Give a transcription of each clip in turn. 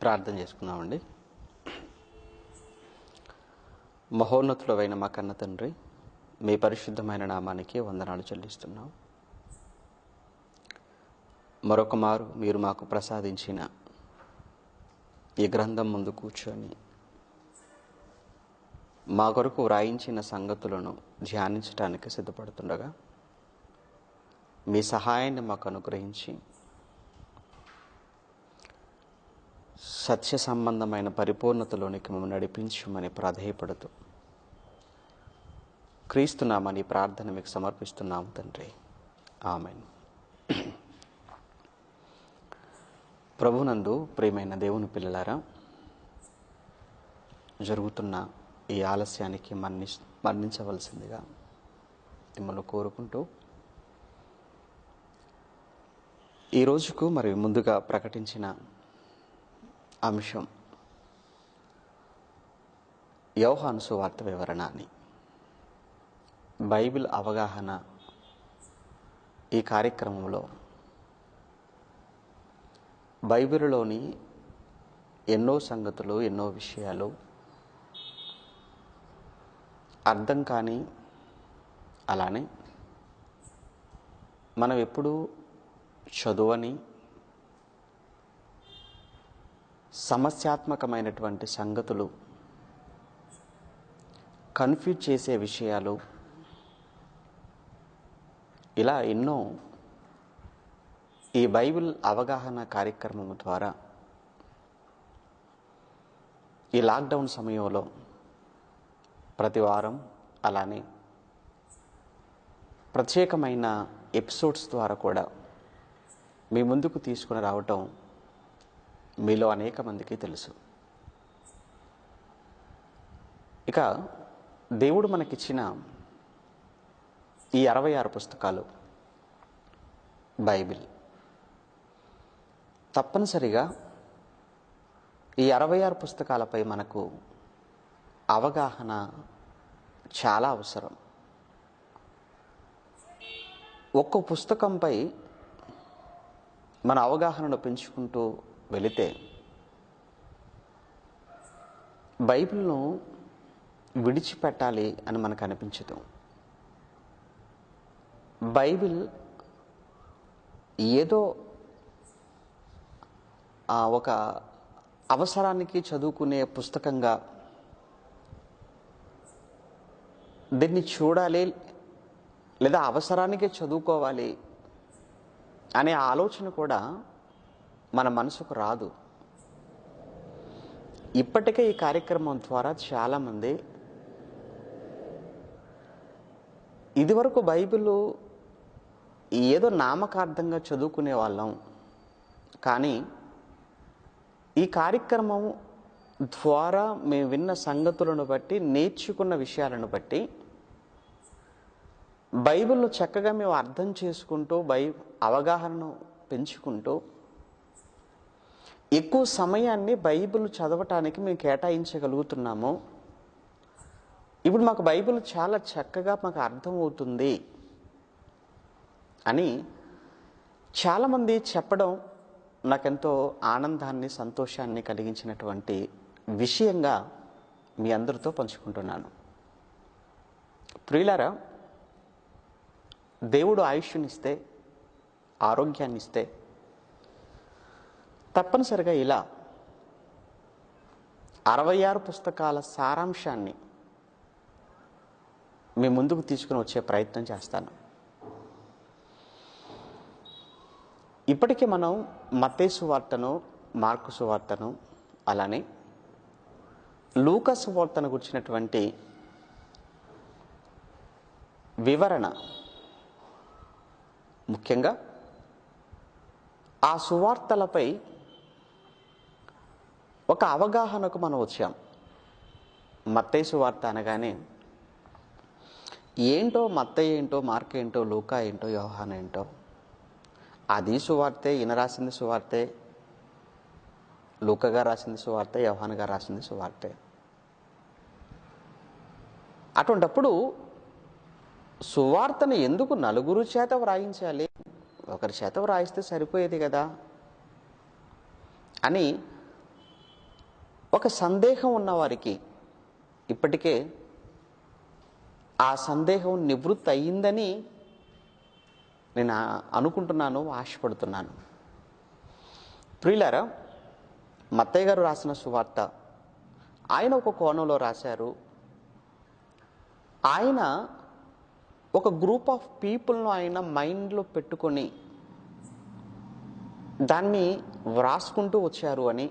ప్రార్థన చేసుకుందామండి. మహోన్నతుడైన మా కన్న తండ్రి, మీ పరిశుద్ధమైన నామానికి వందనాలు చెల్లిస్తున్నాం. మరొక మారు మీరు మాకు ప్రసాదించిన ఈ గ్రంథం ముందు కూర్చొని మా కొరకు వ్రాయించిన సంగతులను ధ్యానించడానికి సిద్ధపడుతుండగా మీ సహాయాన్ని మాకు అనుగ్రహించి సత్య సంబంధమైన పరిపూర్ణతలోనికి మేము నడిపించమని ప్రాధేయపడుతూ క్రీస్తునామని ప్రార్థన మీకు సమర్పిస్తున్నాము తండ్రి. ఆమెన్. ప్రభునందు ప్రియమైన దేవుని పిల్లలారా, జరుగుతున్న ఈ ఆలస్యానికి మన్నించవలసిందిగా మిమ్మల్ని కోరుకుంటూ ఈ రోజుకు మరి ముందుగా ప్రకటించిన అంశం యోహాను సువార్త వివరణ అని. బైబిల్ అవగాహన ఈ కార్యక్రమంలో బైబిల్లోని ఎన్నో సంగతులు, ఎన్నో విషయాలు అర్థం కాని, అలానే మనం ఎప్పుడూ చదువని సమస్యాత్మకమైనటువంటి సంగతులు, కన్ఫ్యూజ్ చేసే విషయాలు, ఇలా ఎన్నో ఈ బైబిల్ అవగాహన కార్యక్రమం ద్వారా ఈ లాక్డౌన్ సమయంలో ప్రతి వారం, అలానే ప్రత్యేకమైన ఎపిసోడ్స్ ద్వారా కూడా మీ ముందుకు తీసుకుని రావటం మీలో అనేక మందికి తెలుసు. ఇక దేవుడు మనకిచ్చిన ఈ 66 పుస్తకాలు బైబిల్, తప్పనిసరిగా ఈ 66 పుస్తకాలపై మనకు అవగాహన చాలా అవసరం. ఒక్కో పుస్తకంపై మన అవగాహనను పెంచుకుంటూ వెళితే బైబిల్ను విడిచిపెట్టాలి అని మనకు అనిపించదు. బైబిల్ ఏదో ఒక అవసరానికి చదువుకునే పుస్తకంగా దీన్ని చూడాలి, లేదా అవసరానికే చదువుకోవాలి అనే ఆలోచన కూడా మన మనసుకు రాదు. ఇప్పటికే ఈ కార్యక్రమం ద్వారా చాలామంది ఇదివరకు బైబిల్ ఏదో నామకార్థంగా చదువుకునే వాళ్ళం, కానీ ఈ కార్యక్రమం ద్వారా మేము విన్న సంగతులను బట్టి, నేర్చుకున్న విషయాలను బట్టి బైబిల్ను చక్కగా మేము అర్థం చేసుకుంటూ, అవగాహనను పెంచుకుంటూ ఎక్కువ సమయాన్ని బైబిల్ చదవటానికి మేము కేటాయించగలుగుతున్నాము. ఇప్పుడు మాకు బైబిల్ చాలా చక్కగా మాకు అర్థమవుతుంది అని చాలామంది చెప్పడం నాకెంతో ఆనందాన్ని, సంతోషాన్ని కలిగించినటువంటి విషయంగా మీ అందరితో పంచుకుంటున్నాను. ప్రియులారా, దేవుడు ఆయుష్నిస్తే, ఆరోగ్యాన్ని ఇస్తే తప్పనిసరిగా ఇలా 66 పుస్తకాల సారాంశాన్ని మీ ముందుకు తీసుకుని వచ్చే ప్రయత్నం చేస్తాను. ఇప్పటికే మనం మత్తయి సువార్తను, మార్కు సువార్తను, అలానే లూకా సువార్తను గురించినటువంటి వివరణ, ముఖ్యంగా ఆ సువార్తలపై ఒక అవగాహనకు మనం వచ్చాం. మత్తయి సువార్త అనగానే ఏంటో మత్తయి ఏంటో, మార్కు ఏంటో, లూకా ఏంటో, యోహాను ఏంటో, అది సువార్తే, ఈయన రాసింది సువార్తే, లూకా గారు రాసింది సువార్తే, యోహాను గారు రాసింది సువార్తే. అటువంటప్పుడు సువార్తను ఎందుకు నలుగురు చేత వ్రాయించాలి, ఒకరి చేత వ్రాయిస్తే సరిపోయేది కదా అని ఒక సందేహం ఉన్నవారికి ఇప్పటికే ఆ సందేహం నివృత్తి అయ్యిందని నేను అనుకుంటున్నాను, ఆశపడుతున్నాను. ప్రియులారా, మత్తయ్య గారు రాసిన సువార్త ఆయన ఒక కోణంలో రాశారు. ఆయన ఒక గ్రూప్ ఆఫ్ పీపుల్ను ఆయన మైండ్లో పెట్టుకొని దాన్ని వ్రాసుకుంటూ వచ్చారు అని,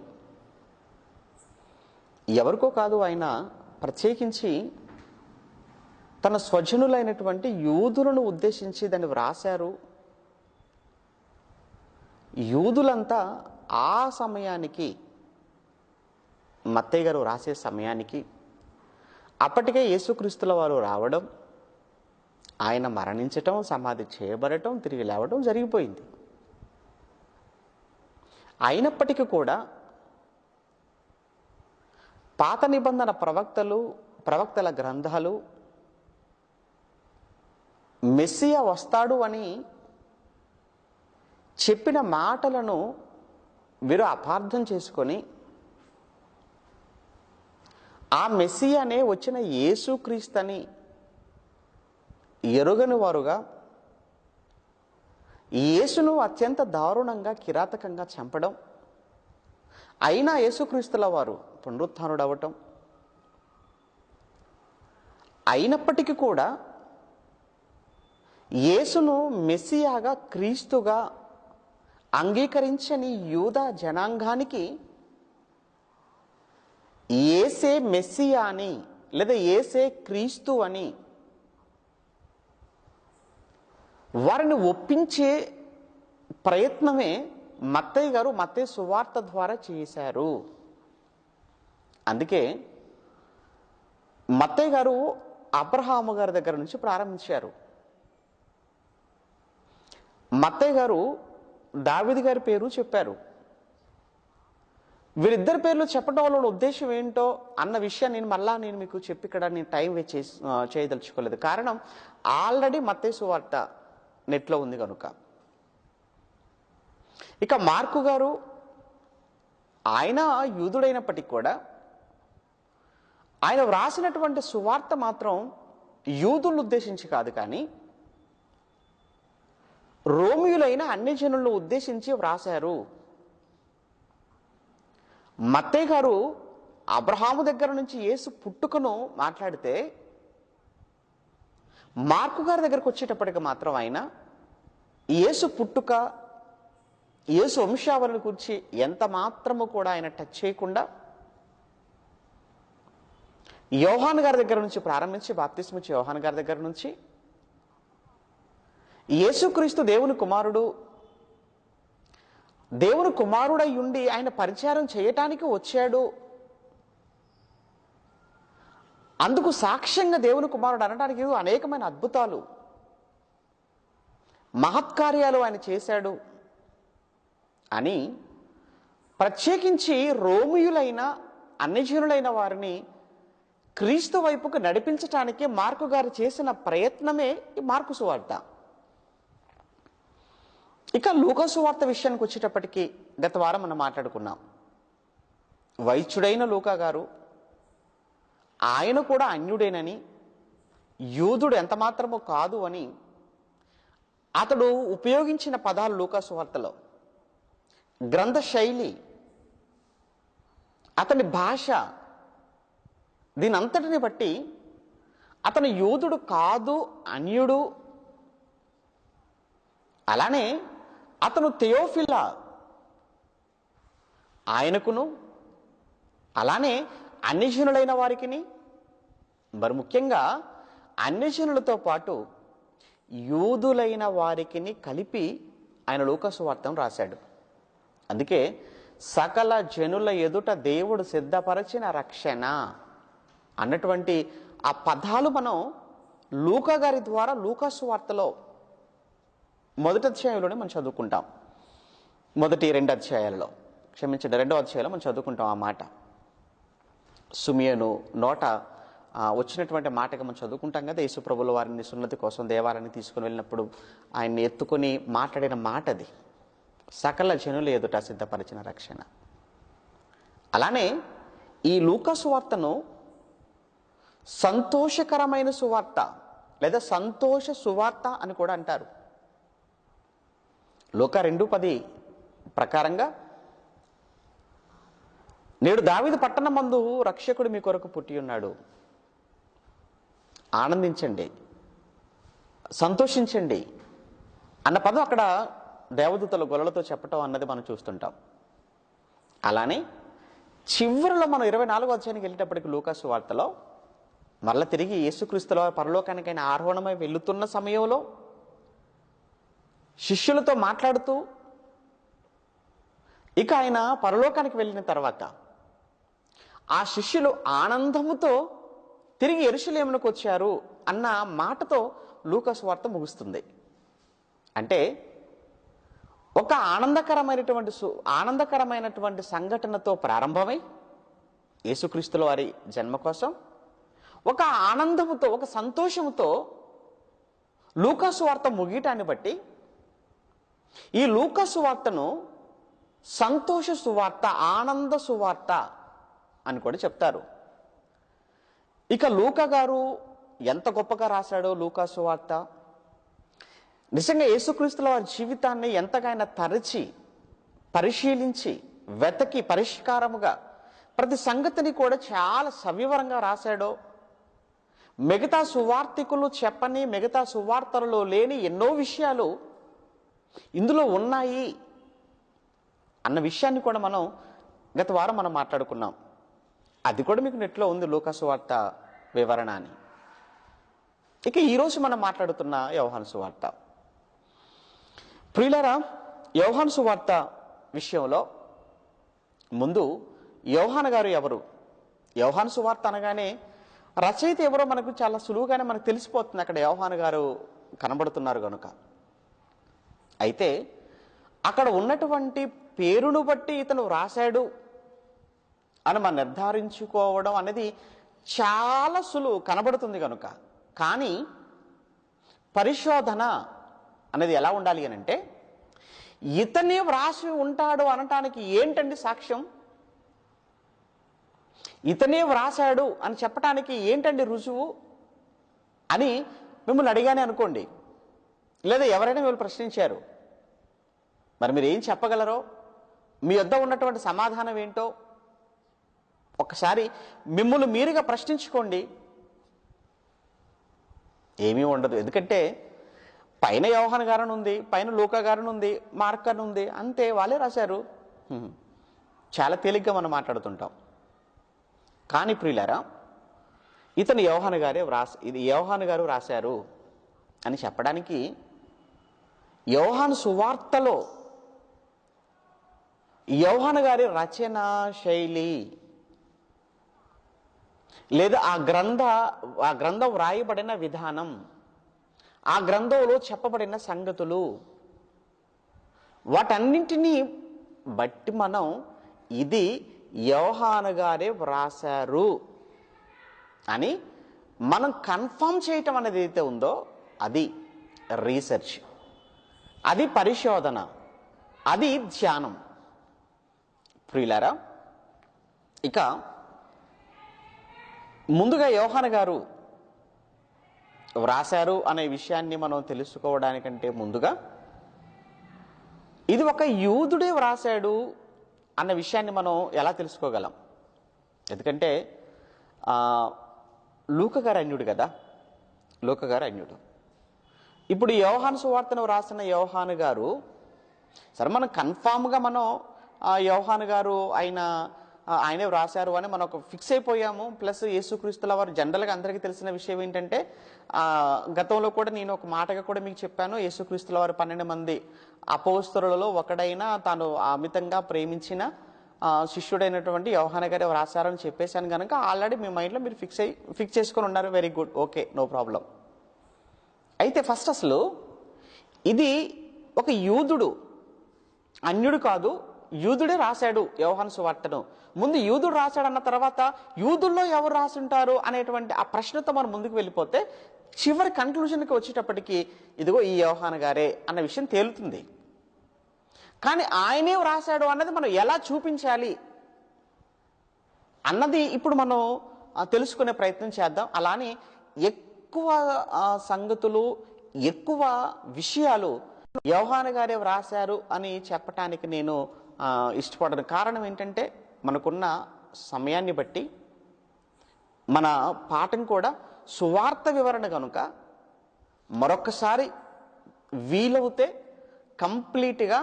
ఎవరికో కాదు, ఆయన ప్రత్యేకించి తన స్వజనులైనటువంటి యూదులను ఉద్దేశించి దాన్ని వ్రాశారు. యూదులంతా ఆ సమయానికి, మత్తయ్య గారు రాసే సమయానికి అప్పటికే యేసుక్రీస్తుల వారు రావడం, ఆయన మరణించటం, సమాధి చేయబడటం, తిరిగి లేవడం జరిగిపోయింది. అయినప్పటికీ కూడా పాత నిబంధన ప్రవక్తల గ్రంథాలు మెస్సియా వస్తాడు అని చెప్పిన మాటలను వీరు అపార్థం చేసుకొని ఆ మెస్సియానే వచ్చిన యేసుక్రీస్తుని ఎరుగని వారుగా, యేసును అత్యంత దారుణంగా, కిరాతకంగా చంపడం, అయినా యేసుక్రీస్తుల వారు పునరుత్థానుడు అవ్వటం, అయినప్పటికీ కూడా యేసును మెస్సియాగా, క్రీస్తుగా అంగీకరించని యూదా జనాంగానికి యేసే మెస్సియా అని లేదా యేసే క్రీస్తు అని వారిని ఒప్పించే ప్రయత్నమే మత్తయ్య గారు మత్తయి సువార్త ద్వారా చేశారు. అందుకే మత్తయ్య గారు అబ్రహాము గారి దగ్గర నుంచి ప్రారంభించారు. మత్తయ్య గారు దావీదు గారి పేరు చెప్పారు. వీరిద్దరి పేర్లు చెప్పడం వల్ల ఉద్దేశం ఏంటో అన్న విషయాన్ని నేను మీకు చెప్పి ఇక్కడ నేను టైం వేస్ట్ చేయదలుచుకోలేదు. కారణం, ఆల్రెడీ మత్తయి సువార్త నెట్లో ఉంది కనుక. ఇక మార్కు గారు, ఆయన యూదుడైనప్పటికీ కూడా ఆయన వ్రాసినటువంటి సువార్త మాత్రం యూదులను ఉద్దేశించి కాదు, కానీ రోమియులైన అన్ని జనులను ఉద్దేశించి వ్రాశారు. మత్తయ్య గారు అబ్రహాము దగ్గర నుంచి యేసు పుట్టుకను మాట్లాడితే, మార్కు గారి దగ్గరకు వచ్చేటప్పటికి మాత్రం ఆయన యేసు పుట్టుక, యేసు వంశావళిని గురించి ఎంత మాత్రము కూడా ఆయన టచ్ చేయకుండా యోహాను గారి దగ్గర నుంచి ప్రారంభించి, బాప్తిస్మ ఇచ్చే యోహాను గారి దగ్గర నుంచి యేసుక్రీస్తు దేవుని కుమారుడు, దేవుని కుమారుడై ఉండి ఆయన పరిచారం చేయటానికి వచ్చాడు, అందుకు సాక్ష్యంగా దేవుని కుమారుడు అనడానికి అనేకమైన అద్భుతాలు, మహత్కార్యాలు ఆయన చేశాడు అని ప్రత్యేకించి రోమియులైన అన్యజనులైన వారిని క్రీస్తు వైపుకు నడిపించటానికి మార్కు గారు చేసిన ప్రయత్నమే ఈ మార్కు సువార్త. ఇక లూకా సువార్త విషయానికి వచ్చేటప్పటికి గత వారం మనం మాట్లాడుకున్నాం. వైద్యుడైన లూకా గారు, ఆయన కూడా అన్యుడేనని, యూదుడు ఎంత మాత్రమో కాదు అని అతడు ఉపయోగించిన పదాలు లూకా సువార్తలో, గ్రంథ శైలి, అతని భాష, దీనంతటిని బట్టి అతను యూదుడు కాదు, అన్యుడు. అలానే అతను థెయోఫిలా, ఆయనకును అలానే అన్యజనులైన వారికిని, మరి ముఖ్యంగా అన్యజనులతో పాటు యూదులైన వారికిని కలిపి ఆయన లూకా సువార్తను రాశాడు. అందుకే సకల జనుల ఎదుట దేవుడు సిద్ధపరచిన రక్షణ అన్నటువంటి ఆ పదాలు మనం లూకా గారి ద్వారా లూకా సువార్తలో మొదటి అధ్యాయంలోనే మనం చదువుకుంటాం. మొదటి 2 అధ్యాయాలలో, క్షమించండి, 2వ అధ్యాయంలో మనం చదువుకుంటాం ఆ మాట. సుమియను నోట వచ్చినటువంటి మాటగా మనం చదువుకుంటాం కదా. యేసుప్రభుల వారిని సున్నతి కోసం దేవాలయాన్ని తీసుకుని వెళ్ళినప్పుడు ఆయన్ని ఎత్తుకొని మాట్లాడిన మాట అది, సకల జనుల ఎదుట సిద్ధపరిచిన రక్షణ. అలానే ఈ లూకా సువార్తను సంతోషకరమైన సువార్త లేదా సంతోష సువార్త అని కూడా అంటారు. లూకా 2:10 ప్రకారంగా, నేడు దావీదు పట్టణమందు రక్షకుడు మీ కొరకు పుట్టి ఉన్నాడు, ఆనందించండి, సంతోషించండి అన్న పదం అక్కడ దేవదూతల గొల్లలతో చెప్పటం అన్నది మనం చూస్తుంటాం. అలానే చివరిలో మనం 24వ అధ్యాయానికి వెళ్ళేటప్పటికి లూకా సువార్తలో మరల తిరిగి యేసుక్రీస్తుల పరలోకానికైన ఆరోహణమై వెళుతున్న సమయంలో శిష్యులతో మాట్లాడుతూ, ఇక ఆయన పరలోకానికి వెళ్ళిన తర్వాత ఆ శిష్యులు ఆనందముతో తిరిగి యెరూషలేమునకు వచ్చారు అన్న మాటతో లూకా సువార్త ముగుస్తుంది. అంటే ఒక ఆనందకరమైనటువంటి సంఘటనతో ప్రారంభమై యేసుక్రీస్తుల వారి జన్మ కోసం ఒక ఆనందముతో, ఒక సంతోషముతో లూకా సువార్త ముగియటాన్ని బట్టి ఈ లూకా సువార్తను సంతోష సువార్త, ఆనంద సువార్త అని కూడా చెప్తారు. ఇక లూకా గారు ఎంత గొప్పగా రాశాడో లూకా సువార్త, నిజంగా యేసుక్రీస్తుల వారి జీవితాన్ని ఎంతగానో తరచి, పరిశీలించి, వెతకి, పరిష్కారముగా ప్రతి సంగతిని కూడా చాలా సవివరంగా రాశాడో, మిగతా సువార్తికులు చెప్పని, మిగతా సువార్తలలో లేని ఎన్నో విషయాలు ఇందులో ఉన్నాయి అన్న విషయాన్ని కూడా మనం గత వారం మనం మాట్లాడుకున్నాం. అది కూడా మీకు నెట్లో ఉంది, లూకా సువార్త వివరణ అని. ఇక ఈరోజు మనం మాట్లాడుతున్న యోహాను సువార్త. ప్రియులారా, యోహాను సువార్త విషయంలో ముందు యోహాను గారు ఎవరు? యోహాను సువార్త అనగానే రచయిత ఎవరో మనకు చాలా సులువుగానే మనకు తెలిసిపోతుంది, అక్కడ యోహాను గారు కనబడుతున్నారు కనుక. అయితే అక్కడ ఉన్నటువంటి పేరును బట్టి ఇతను రాశాడు అని మనం నిర్ధారించుకోవడం అనేది చాలా సులువు కనబడుతుంది కనుక. కానీ పరిశోధన అనేది ఎలా ఉండాలి అని అంటే, ఇతనే వ్రాసి ఉంటాడు అనటానికి ఏంటండి సాక్ష్యం? ఇతనే వ్రాసాడు అని చెప్పటానికి ఏంటండి రుజువు అని మిమ్మల్ని అడిగానే అనుకోండి, లేదా ఎవరైనా మిమ్మల్ని ప్రశ్నించారు, మరి మీరు ఏం చెప్పగలరో, మీ వద్ద ఉన్నటువంటి సమాధానం ఏంటో ఒక్కసారి మిమ్మల్ని మీరుగా ప్రశ్నించుకోండి. ఏమీ ఉండదు. ఎందుకంటే పైన యోహాను గారని ఉంది, పైన లూకా గారని ఉంది, మార్క్ అని ఉంది, అంతే, వాళ్ళే రాశారు. చాలా తేలిగ్గా మనం మాట్లాడుతుంటాం. కానీ ప్రియులారా, ఇతను యోహాను గారు రాశారు అని చెప్పడానికి యోహాను సువార్తలో యోహాను గారి రచనా శైలి లేదా ఆ గ్రంథం వ్రాయబడిన విధానం, ఆ గ్రంథంలో చెప్పబడిన సంగతులు, వాటన్నింటినీ బట్టి మనం ఇది యోహాను గారే వ్రాసారు అని మనం కన్ఫర్మ్ చేయటం అనేది ఏదైతే ఉందో అది రీసెర్చ్, అది పరిశోధన, అది ధ్యానం. ప్రియులారా, ఇక ముందుగా యోహాను గారు వ్రాసారు అనే విషయాన్ని మనం తెలుసుకోవడానికంటే ముందుగా ఇది ఒక యూదుడే వ్రాసాడు అన్న విషయాన్ని మనం ఎలా తెలుసుకోగలం? ఎందుకంటే లూకా గారు అన్యుడు కదా, లూకా గారు అన్యుడు. ఇప్పుడు యోహాను సువార్తను వ్రాసిన యోహాను గారు, సరే మనం కన్ఫామ్గా మనం యోహాను గారు ఆయనే వ్రాసారు అని మనం ఫిక్స్ అయిపోయాము. ప్లస్ యేసుక్రీస్తుల వారు జనరల్గా అందరికీ తెలిసిన విషయం ఏంటంటే, గతంలో కూడా నేను ఒక మాటగా కూడా మీకు చెప్పాను, యేసుక్రీస్తుల వారు 12 మంది అపోస్తలులలో ఒకడైన తాను అమితంగా ప్రేమించిన శిష్యుడైనటువంటి యోహాను గారు వ్రాసారని చెప్పేశాను కనుక ఆల్రెడీ మీ మైండ్లో మీరు ఫిక్స్ చేసుకొని ఉన్నారు. Very good, okay, no problem. అయితే ఫస్ట్ అసలు ఇది ఒక యూదుడు, అన్యుడు కాదు, యూదుడే రాశాడు యోహాను సువార్తను. ముందు యూదుడు రాశాడు అన్న తర్వాత యూదుల్లో ఎవరు రాసుంటారు అనేటువంటి ఆ ప్రశ్నతో మనం ముందుకు వెళ్ళిపోతే చివరి కన్క్లూజన్కి వచ్చేటప్పటికి ఇదిగో ఈ యోహాను గారే అన్న విషయం తేలుతుంది. కానీ ఆయనే వ్రాశాడు అన్నది మనం ఎలా చూపించాలి అన్నది ఇప్పుడు మనం తెలుసుకునే ప్రయత్నం చేద్దాం. అలానే ఎక్కువ సంగతులు, ఎక్కువ విషయాలు యోహాను గారే వ్రాశారు అని చెప్పటానికి నేను ఇష్టపడను. కారణం ఏంటంటే మనకున్న సమయాన్ని బట్టి మన పాఠం కూడా సువార్త వివరణ కనుక మరొకసారి వీలవుతే కంప్లీట్గా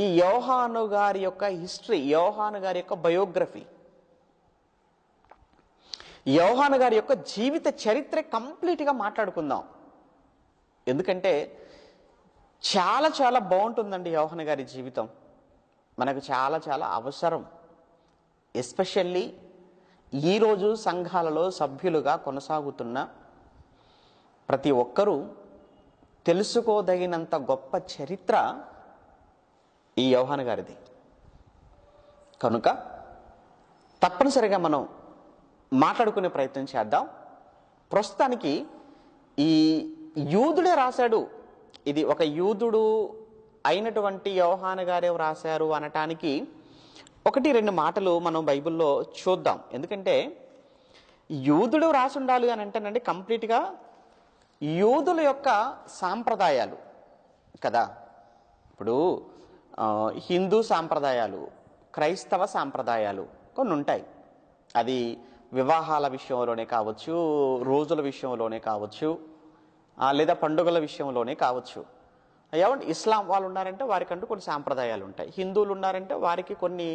ఈ యోహాను గారి యొక్క హిస్టరీ, యోహాను గారి యొక్క బయోగ్రఫీ, యోహాను గారి యొక్క జీవిత చరిత్ర కంప్లీట్గా మాట్లాడుకుందాం. ఎందుకంటే చాలా చాలా బాగుంటుందండి యోహాను గారి జీవితం. మనకు చాలా చాలా అవసరం. ఎస్పెషల్లీ ఈరోజు సంఘాలలో సభ్యులుగా కొనసాగుతున్న ప్రతి ఒక్కరూ తెలుసుకోదగినంత గొప్ప చరిత్ర ఈ యోహాను గారిది. కనుక తప్పనిసరిగా మనం మాట్లాడుకునే ప్రయత్నం చేద్దాం. ప్రస్తుతానికి ఈ యూదుడే రాశాడు, ఇది ఒక యూదుడు అయినటువంటి యోహాను గారే రాశారు అనటానికి 1-2 మాటలు మనం బైబిల్లో చూద్దాం. ఎందుకంటే యూదుడు రాసి ఉండాలి అని అంటేనండి కంప్లీట్గా యూదుల యొక్క సాంప్రదాయాలు కదా. ఇప్పుడు హిందూ సాంప్రదాయాలు, క్రైస్తవ సాంప్రదాయాలు కొన్ని ఉంటాయి. అది వివాహాల విషయంలోనే కావచ్చు, రోజుల విషయంలోనే కావచ్చు, లేదా పండుగల విషయంలోనే కావచ్చు. ఏమంటే ఇస్లాం వాళ్ళు ఉన్నారంటే వారికంటూ కొన్ని సాంప్రదాయాలు ఉంటాయి, హిందువులు ఉన్నారంటే వారికి కొన్ని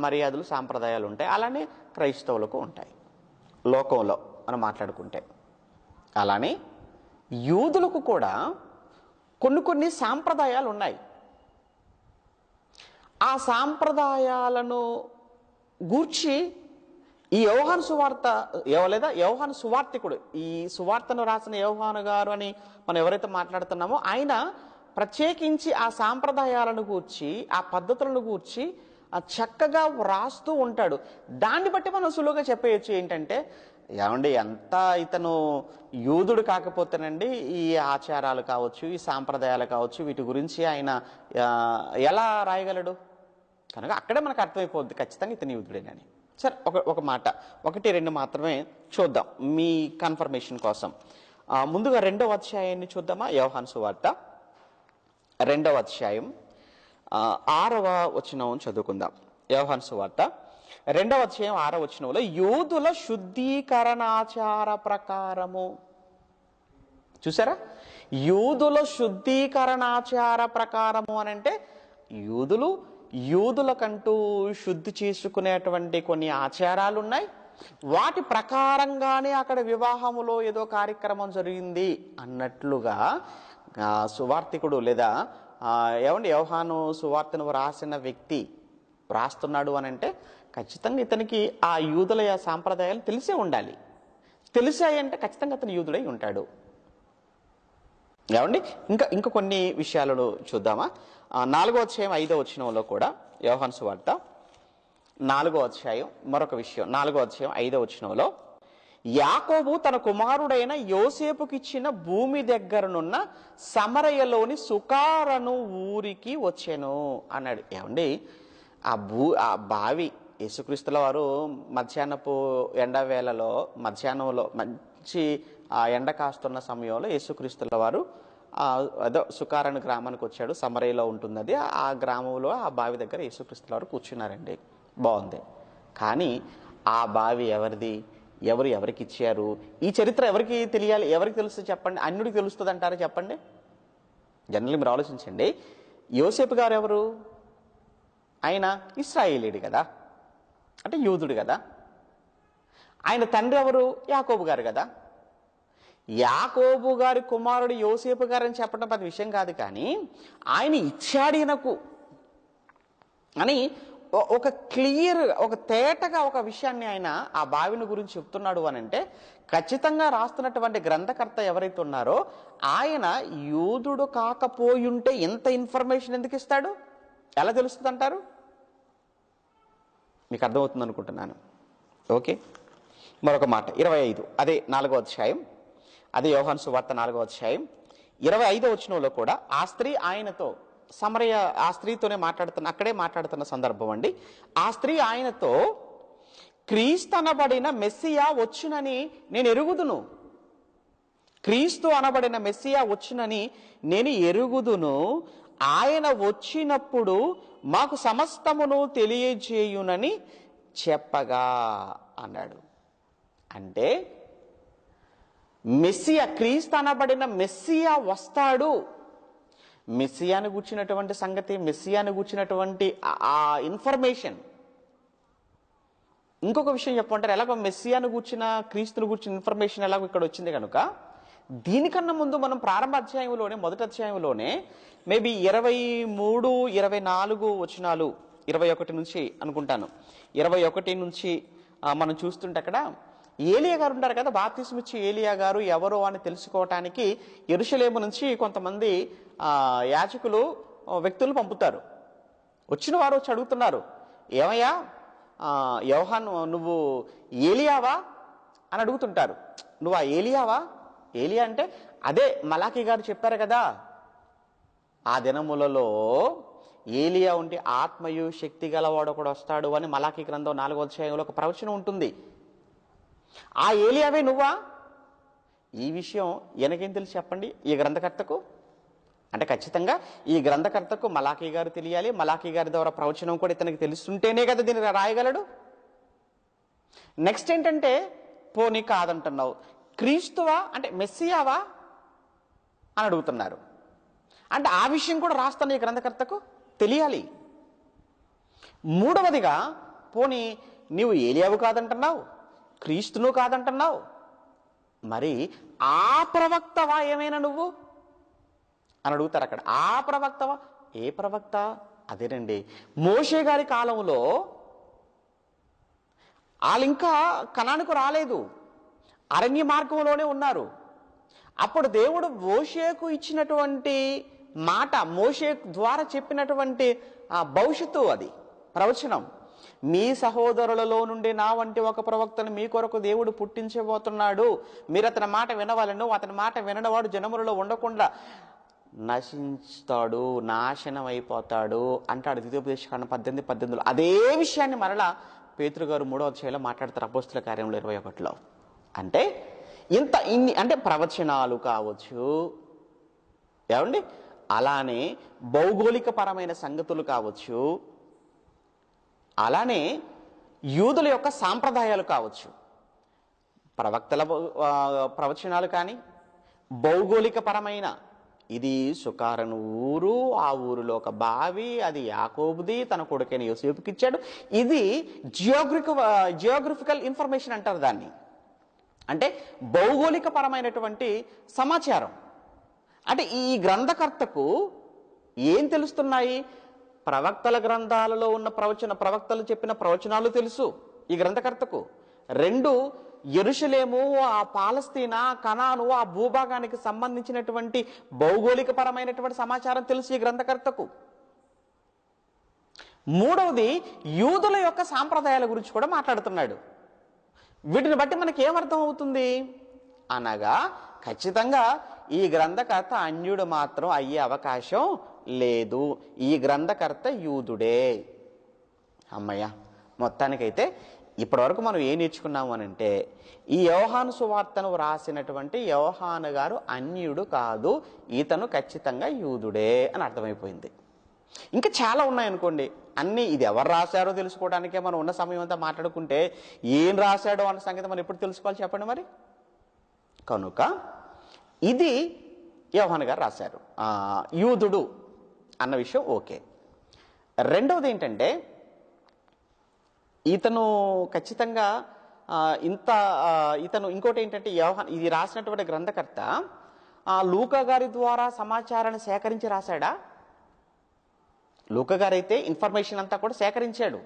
మర్యాదలు సాంప్రదాయాలు ఉంటాయి, అలానే క్రైస్తవులకు ఉంటాయి లోకంలో మనం మాట్లాడుకుంటే. అలానే యూదులకు కూడా కొన్ని సాంప్రదాయాలు ఉన్నాయి. ఆ సాంప్రదాయాలను గూర్చి ఈ యోహాను సువార్త లేదా యోహాను సువార్తికుడు, ఈ సువార్తను రాసిన యోహాను గారు అని మనం ఎవరైతే మాట్లాడుతున్నామో ఆయన ప్రత్యేకించి ఆ సాంప్రదాయాలను గూర్చి, ఆ పద్ధతులను గూర్చి చక్కగా వ్రాస్తూ ఉంటాడు. దాన్ని బట్టి మనం సులువుగా చెప్పేయచ్చు ఏంటంటే, ఏమండి ఎంత ఇతను యూదుడు కాకపోతేనండి ఈ ఆచారాలు కావచ్చు, ఈ సాంప్రదాయాలు కావచ్చు, వీటి గురించి ఆయన ఎలా రాయగలడు? కనుక అక్కడే మనకు అర్థమైపోద్ది ఖచ్చితంగా ఇతను యూదుడేనని. సరే, ఒక మాట 1-2 మాత్రమే చూద్దాం మీ కన్ఫర్మేషన్ కోసం. ముందుగా 2వ అధ్యాయాన్ని చూద్దామా? యోహాను సువార్త 2వ అధ్యాయం 6వ వచనం చదువుకుందాం. యోహాను సువార్త 2వ అధ్యాయం 6వ వచనంలో యూదుల శుద్ధీకరణాచార ప్రకారము, చూసారా? యూదుల శుద్ధీకరణాచార ప్రకారము అని అంటే యూదులకంటూ శుద్ధి చేసుకునేటువంటి కొన్ని ఆచారాలు ఉన్నాయి. వాటి ప్రకారంగానే అక్కడ వివాహములో ఏదో కార్యక్రమం జరిగింది అన్నట్లుగా సువార్తికుడు లేదా యోహాను సువార్తను రాసిన వ్యక్తి రాస్తున్నాడు అని అంటే ఖచ్చితంగా ఇతనికి ఆ యూదుల సాంప్రదాయాలు తెలిసే ఉండాలి. తెలిసాయంటే ఖచ్చితంగా అతను యూదుడై ఉంటాడు. ఏమండి, ఇంకా కొన్ని విషయాలను చూద్దామా? 4వ అధ్యాయం 5వ వచనంలో కూడా యోహాను సువార్త 4వ అధ్యాయం మరొక విషయం. 4వ అధ్యాయం 5వ వచనంలో యాకోబు తన కుమారుడైన యోసేపుకిచ్చిన భూమి దగ్గరనున్న సమరయలోని సుకారను ఊరికి వచ్చెను అన్నాడు. ఏమండి, ఆ బావి యేసుక్రీస్తుల వారు మధ్యాహ్నపు ఎండవేళలో, మధ్యాహ్నంలో మంచి ఎండ కాస్తున్న సమయంలో యేసుక్రీస్తుల వారు అదో సుకారణ గ్రామానికి వచ్చాడు. సమరయలో ఉంటుంది అది. ఆ గ్రామంలో ఆ బావి దగ్గర యేసుక్రీస్తుల వారు కూర్చున్నారండి. బాగుంది. కానీ ఆ బావి ఎవరిది, ఎవరికి ఇచ్చారు, ఈ చరిత్ర ఎవరికి తెలియాలి, ఎవరికి తెలుస్తుంది చెప్పండి? అన్యుడికి తెలుస్తుంది అంటారా చెప్పండి? జనరల్ మీరు ఆలోచించండి. యోసేపు గారు ఎవరు? ఆయన ఇశ్రాయేలీయుడు కదా, అంటే యూదుడు కదా. ఆయన తండ్రి ఎవరు? యాకోబు గారు కదా. యాకోబు గారి కుమారుడు యోసేపు గారు అని చెప్పడం పెద్ద విషయం కాదు. కానీ ఆయన ఇచ్చాడు ఈయనకు అని ఒక క్లియర్, ఒక తేటగా ఒక విషయాన్ని ఆయన ఆ బావిని గురించి చెప్తున్నాడు అని అంటే ఖచ్చితంగా రాస్తున్నటువంటి గ్రంథకర్త ఎవరైతే ఉన్నారో ఆయన యూదుడు కాకపోయుంటే ఎంత ఇన్ఫర్మేషన్ ఎందుకు ఇస్తాడు? ఎలా తెలుస్తుంది అంటారు? మీకు అర్థమవుతుంది అనుకుంటున్నాను. ఓకే, మరొక మాట 25, అదే 4వ అధ్యాయం, అదే యోహాను సువార్త 4వ అధ్యాయం 25వ వచనంలో కూడా ఆ స్త్రీ ఆయనతో, సమరయ ఆ స్త్రీతోనే అక్కడే మాట్లాడుతున్న సందర్భం అండి. ఆ స్త్రీ ఆయనతో, క్రీస్తు అనబడిన మెస్సియా వచ్చునని నేను ఎరుగుదును. క్రీస్తు అనబడిన మెస్సియా వచ్చునని నేను ఎరుగుదును. ఆయన వచ్చినప్పుడు మాకు సమస్తమును తెలియజేయునని చెప్పగా అన్నాడు. అంటే మెస్సియా, క్రీస్తు అనబడిన మెస్సియా వస్తాడు. మెస్సియాను గూర్చినటువంటి సంగతి, మెస్సియాను గూర్చినటువంటి ఆ ఇన్ఫర్మేషన్. ఇంకొక విషయం చెప్పమంటారు, ఎలాగో మెస్సియాను గూర్చిన, క్రీస్తును గూర్చిన ఇన్ఫర్మేషన్ ఎలాగో ఇక్కడ వచ్చింది కనుక, దీనికన్నా ముందు మనం ప్రారంభ అధ్యాయంలోనే, మొదటి అధ్యాయంలోనే మేబీ 23, 24 వచనాలు, 21 నుంచి అనుకుంటాను, 21 నుంచి మనం చూస్తుంటే అక్కడ ఏలియా గారు ఉంటారు కదా, బాప్తిస్మ ఇచ్చే ఏలియా గారు ఎవరో అని తెలుసుకోవటానికి యెరూషలేము నుంచి కొంతమంది యాజకులు, వ్యక్తులు పంపుతారు. వచ్చిన వారు వచ్చి అడుగుతున్నారు, ఏమయ్యా యోహాను నువ్వు ఏలియావా అని అడుగుతుంటారు. నువ్వు ఆ ఏలియావా? ఏలియా అంటే అదే మలాకి గారు చెప్పారు కదా, ఆ దినములలో ఏలియా ఉంటే ఆత్మయు శక్తి గలవాడు ఒకడు వస్తాడు అని మలాకి గ్రంథం 4వ అధ్యాయంలో ఒక ప్రవచనం ఉంటుంది. ఆ ఏలియావే నువ్వా? ఈ విషయం ఎనకేం తెలుసు చెప్పండి ఈ గ్రంథకర్తకు? అంటే ఖచ్చితంగా ఈ గ్రంథకర్తకు మలాకి గారు తెలియాలి. మలాకి గారి ద్వారా ప్రవచనం కూడా ఇతనికి తెలుస్తుంటేనే కదా దీన్ని రాయగలడు. నెక్స్ట్ ఏంటంటే, పోనీ కాదంటున్నావు, క్రీస్తువా అంటే మెస్సియావా అని అడుగుతున్నారు. అంటే ఆ విషయం కూడా రాస్తాను ఈ గ్రంథకర్తకు తెలియాలి. మూడవదిగా, పోనీ నీవు ఏలియావు కాదంటున్నావు, క్రీస్తును కాదంటున్నావు, మరి ఆ ప్రవక్తవా ఏమైనా నువ్వు అని అడుగుతారు అక్కడ. ఆ ప్రవక్తవా? ఏ ప్రవక్త? అదేనండి, మోషే గారి కాలంలో వాళ్ళు ఇంకా కనానుకు రాలేదు, అరణ్య మార్గంలోనే ఉన్నారు. అప్పుడు దేవుడు మోషేకు ఇచ్చినటువంటి మాట, మోషే ద్వారా చెప్పినటువంటి భవిష్యత్తు, అది ప్రవచనం. మీ సహోదరులలో నుండి నా వంటి ఒక ప్రవక్తను మీ కొరకు దేవుడు పుట్టించబోతున్నాడు, మీరు అతని మాట వినవాలను, అతని మాట వినవాడు జనములలో ఉండకుండా నశిస్తాడు, నాశనం అయిపోతాడు అంటాడు ద్వితీయోపదేశకాండం 18:18. అదే విషయాన్ని మరలా పేతురు గారు 3వ అధ్యాయంలో మాట్లాడతారు అపోస్తుల కార్యంలో 21లో. అంటే ఇన్ని అంటే ప్రవచనాలు కావచ్చు, ఏమండి, అలానే భౌగోళిక పరమైన సంగతులు కావచ్చు, అలానే యూదుల యొక్క సాంప్రదాయాలు కావచ్చు, ప్రవక్తల ప్రవచనాలు కానీ, భౌగోళిక పరమైన, ఇది సుకారను ఊరు, ఆ ఊరిలో ఒక బావి, అది యాకోబుది, తన కొడుకైన యోసేపుకి ఇచ్చాడు. ఇది జియోగ్రఫికల్ ఇన్ఫర్మేషన్ అంటారు దాన్ని. అంటే భౌగోళిక పరమైనటువంటి సమాచారం. అంటే ఈ గ్రంథకర్తకు ఏం తెలుస్తున్నాయి? ప్రవక్తల గ్రంథాలలో ఉన్న ప్రవక్తలు చెప్పిన ప్రవచనాలు తెలుసు ఈ గ్రంథకర్తకు. 2, యెరూషలేము, ఆ పాలస్తీనా, కనాను, ఆ భూభాగానికి సంబంధించినటువంటి భౌగోళిక పరమైనటువంటి సమాచారం తెలుసు ఈ గ్రంథకర్తకు. 3వది, యూదుల యొక్క సాంప్రదాయాల గురించి కూడా మాట్లాడుతున్నాడు. వీటిని బట్టి మనకి ఏమర్థం అవుతుంది అనగా, ఖచ్చితంగా ఈ గ్రంథకర్త అన్యుడు మాత్రం అయ్యే అవకాశం లేదు, ఈ గ్రంథకర్త యూదుడే. అమ్మయ్య, మొత్తానికైతే ఇప్పటివరకు మనం ఏం నేర్చుకున్నాము అని అంటే, ఈ యోహాను సువార్తను వ్రాసినటువంటి యోహాను గారు అన్యుడు కాదు, ఇతను ఖచ్చితంగా యూదుడే అని అర్థమైపోయింది. ఇంకా చాలా ఉన్నాయనుకోండి, అన్నీ ఇది ఎవరు రాశారో తెలుసుకోవడానికే మనం ఉన్న సమయం అంతా మాట్లాడుకుంటే ఏం రాశాడో అన్న సంగతి మనం ఎప్పుడు తెలుసుకోవాలి చెప్పండి మరి. కనుక ఇది యోహాను గారు రాశారు, యూదుడు అన్న విషయం ఓకే. రెండవది ఏంటంటే, ఇతను ఖచ్చితంగా ఇతను ఇంకోటి ఏంటంటే, ఇది రాసినటువంటి గ్రంథకర్త లూకా గారి ద్వారా సమాచారాన్ని సేకరించి రాశాడా? లూకా గారు అయితే ఇన్ఫర్మేషన్ అంతా కూడా సేకరించాడు,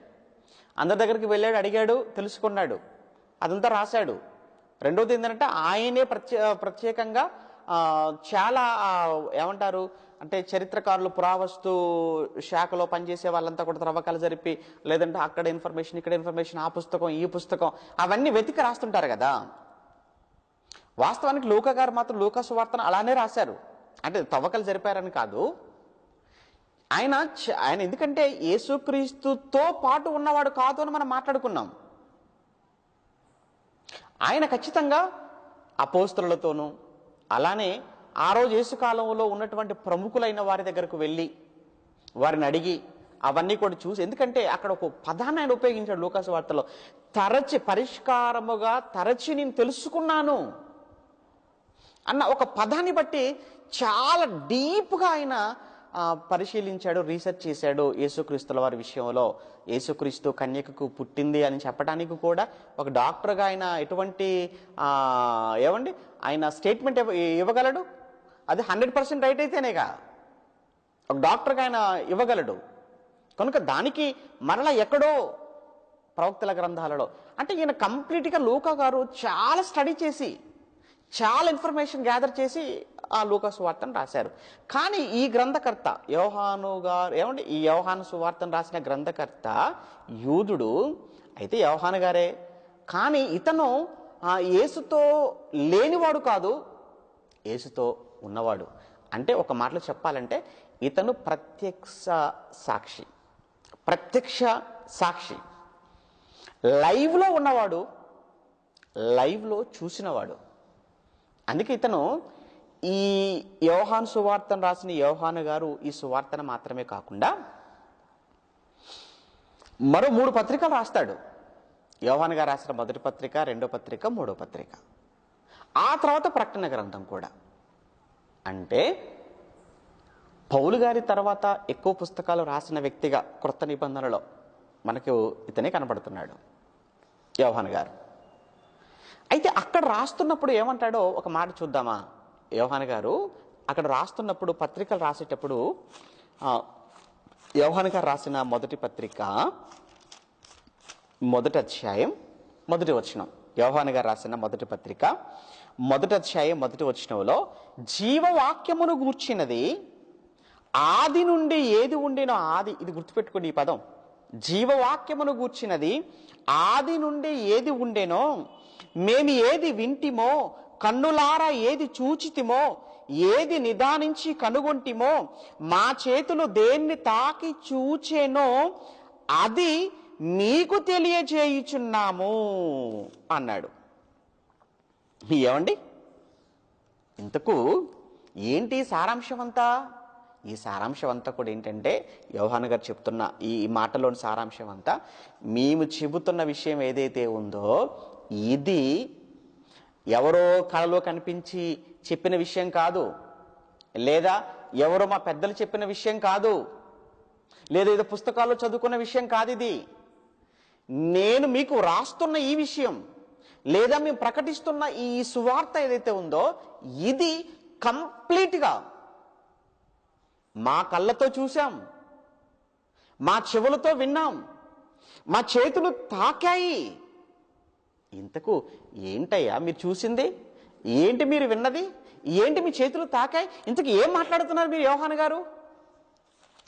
అందరి దగ్గరికి వెళ్ళాడు, అడిగాడు, తెలుసుకున్నాడు, అదంతా రాశాడు. రెండవది ఏంటంటే, ఆయనే ప్రత్యేకంగా చాలా ఏమంటారు అంటే, చరిత్రకారులు, పురావస్తు శాఖలో పనిచేసే వాళ్ళంతా కూడా త్రవ్వకాలు జరిపి, లేదంటే అక్కడ ఇన్ఫర్మేషన్, ఇక్కడ ఇన్ఫర్మేషన్, ఆ పుస్తకం, ఈ పుస్తకం, అవన్నీ వెతికి రాస్తుంటారు కదా. వాస్తవానికి లూకా గారు మాత్రం లూకా సువార్తను అలానే రాశారు. అంటే తవ్వకాలు జరిపారని కాదు, ఆయన ఎందుకంటే యేసుక్రీస్తుతో పాటు ఉన్నవాడు కాదు అని మనం మాట్లాడుకున్నాం. ఆయన ఖచ్చితంగా అపోస్తలులతోనూ అలానే ఆ రోజు యేసు కాలంలో ఉన్నటువంటి ప్రముఖులైన వారి దగ్గరకు వెళ్ళి వారిని అడిగి అవన్నీ కూడా చూసి, ఎందుకంటే అక్కడ ఒక పదాన్ని ఆయన ఉపయోగించాడు లూకాసు వార్తలో, తరచి నేను తెలుసుకున్నాను అన్న ఒక పదాన్ని బట్టి చాలా డీప్గా ఆయన పరిశీలించాడు, రీసెర్చ్ చేశాడు యేసుక్రీస్తుల వారి విషయంలో. యేసుక్రీస్తు కన్యకకు పుట్టింది అని చెప్పడానికి కూడా ఒక డాక్టర్గా ఆయన ఎటువంటి ఆయన స్టేట్మెంట్ ఇవ్వగలడు? అది 100% రైట్ అయితేనేగా ఒక డాక్టర్గా ఆయన ఇవ్వగలడు. కనుక దానికి మరలా ఎక్కడో ప్రవక్తల గ్రంథాలలో అంటే ఈయన కంప్లీట్గా లూకా గారు చాలా స్టడీ చేసి చాలా ఇన్ఫర్మేషన్ గ్యాదర్ చేసి ఆ లూకా సువార్తను రాశారు. కానీ ఈ గ్రంథకర్త యోహాను గారు ఈ యోహాను సువార్తను రాసిన గ్రంథకర్త యూదుడు అయితే యోహాను గారే, కానీ ఇతను యేసుతో లేనివాడు కాదు, యేసుతో ఉన్నవాడు. అంటే ఒక మాటలో చెప్పాలంటే ఇతను ప్రత్యక్ష సాక్షి, లైవ్లో ఉన్నవాడు, లైవ్లో చూసినవాడు. అందుకే ఇతను ఈ యోహాను సువార్తను రాసిన యోహాను గారు ఈ సువార్తను మాత్రమే కాకుండా మరో 3 పత్రికలు రాస్తాడు. యోహాను గారు రాసిన మొదటి పత్రిక, రెండో పత్రిక, మూడో పత్రిక, ఆ తర్వాత ప్రకటన గ్రంథం కూడా. అంటే పౌలు గారి తర్వాత ఎక్కువ పుస్తకాలు రాసిన వ్యక్తిగా క్రొత్త నిబంధనలో మనకు ఇతనే కనబడుతున్నాడు యోహాను గారు. అయితే అక్కడ రాస్తున్నప్పుడు ఏమంటాడో ఒక మాట చూద్దామా. యోహాను గారు అక్కడ రాస్తున్నప్పుడు, పత్రికలు రాసేటప్పుడు, యోహాను గారు రాసిన మొదటి పత్రిక మొదటి అధ్యాయం మొదటి వచనం, యోహాను గారు రాసిన మొదటి పత్రిక మొదటి అధ్యాయం మొదటి వచనంలో జీవవాక్యమును గూర్చినది ఆది నుండి ఏది ఉండేనో, ఆది, ఇది గుర్తుపెట్టుకోండి ఈ పదం, జీవవాక్యమును గూర్చినది ఆది నుండి ఏది ఉండేనో, మేము ఏది వింటిమో, కన్నులారా ఏది చూచితిమో, ఏది నిదానించి కనుగొంటిమో, మా చేతులు దేన్ని తాకి చూచేనో అది మీకు తెలియజేయుచున్నాము అన్నాడు. ఏమండి, ఇంతకు ఏంటి సారాంశం అంతా? ఈ సారాంశం అంతా కూడా ఏంటంటే యోహాను గారు చెప్తున్న ఈ మాటలోని సారాంశం అంతా, మేము చెబుతున్న విషయం ఏదైతే ఉందో ఇది ఎవరో కళలో కనిపించి చెప్పిన విషయం కాదు, లేదా ఎవరో మా పెద్దలు చెప్పిన విషయం కాదు, లేదా ఏదో పుస్తకాల్లో చదువుకున్న విషయం కాదు. ఇది నేను మీకు రాస్తున్న ఈ విషయం, లేదా మేము ప్రకటిస్తున్న ఈ సువార్త ఏదైతే ఉందో ఇది కంప్లీట్గా మా కళ్ళతో చూసాం, మా చెవులతో విన్నాం, మా చేతులు తాకాయి. ఇంతకు ఏంటయ్యా మీరు చూసింది ఏంటి, మీరు విన్నది ఏంటి, మీ చేతులు తాకాయి, ఇంతకు ఏం మాట్లాడుతున్నారు మీరు యోహాను గారు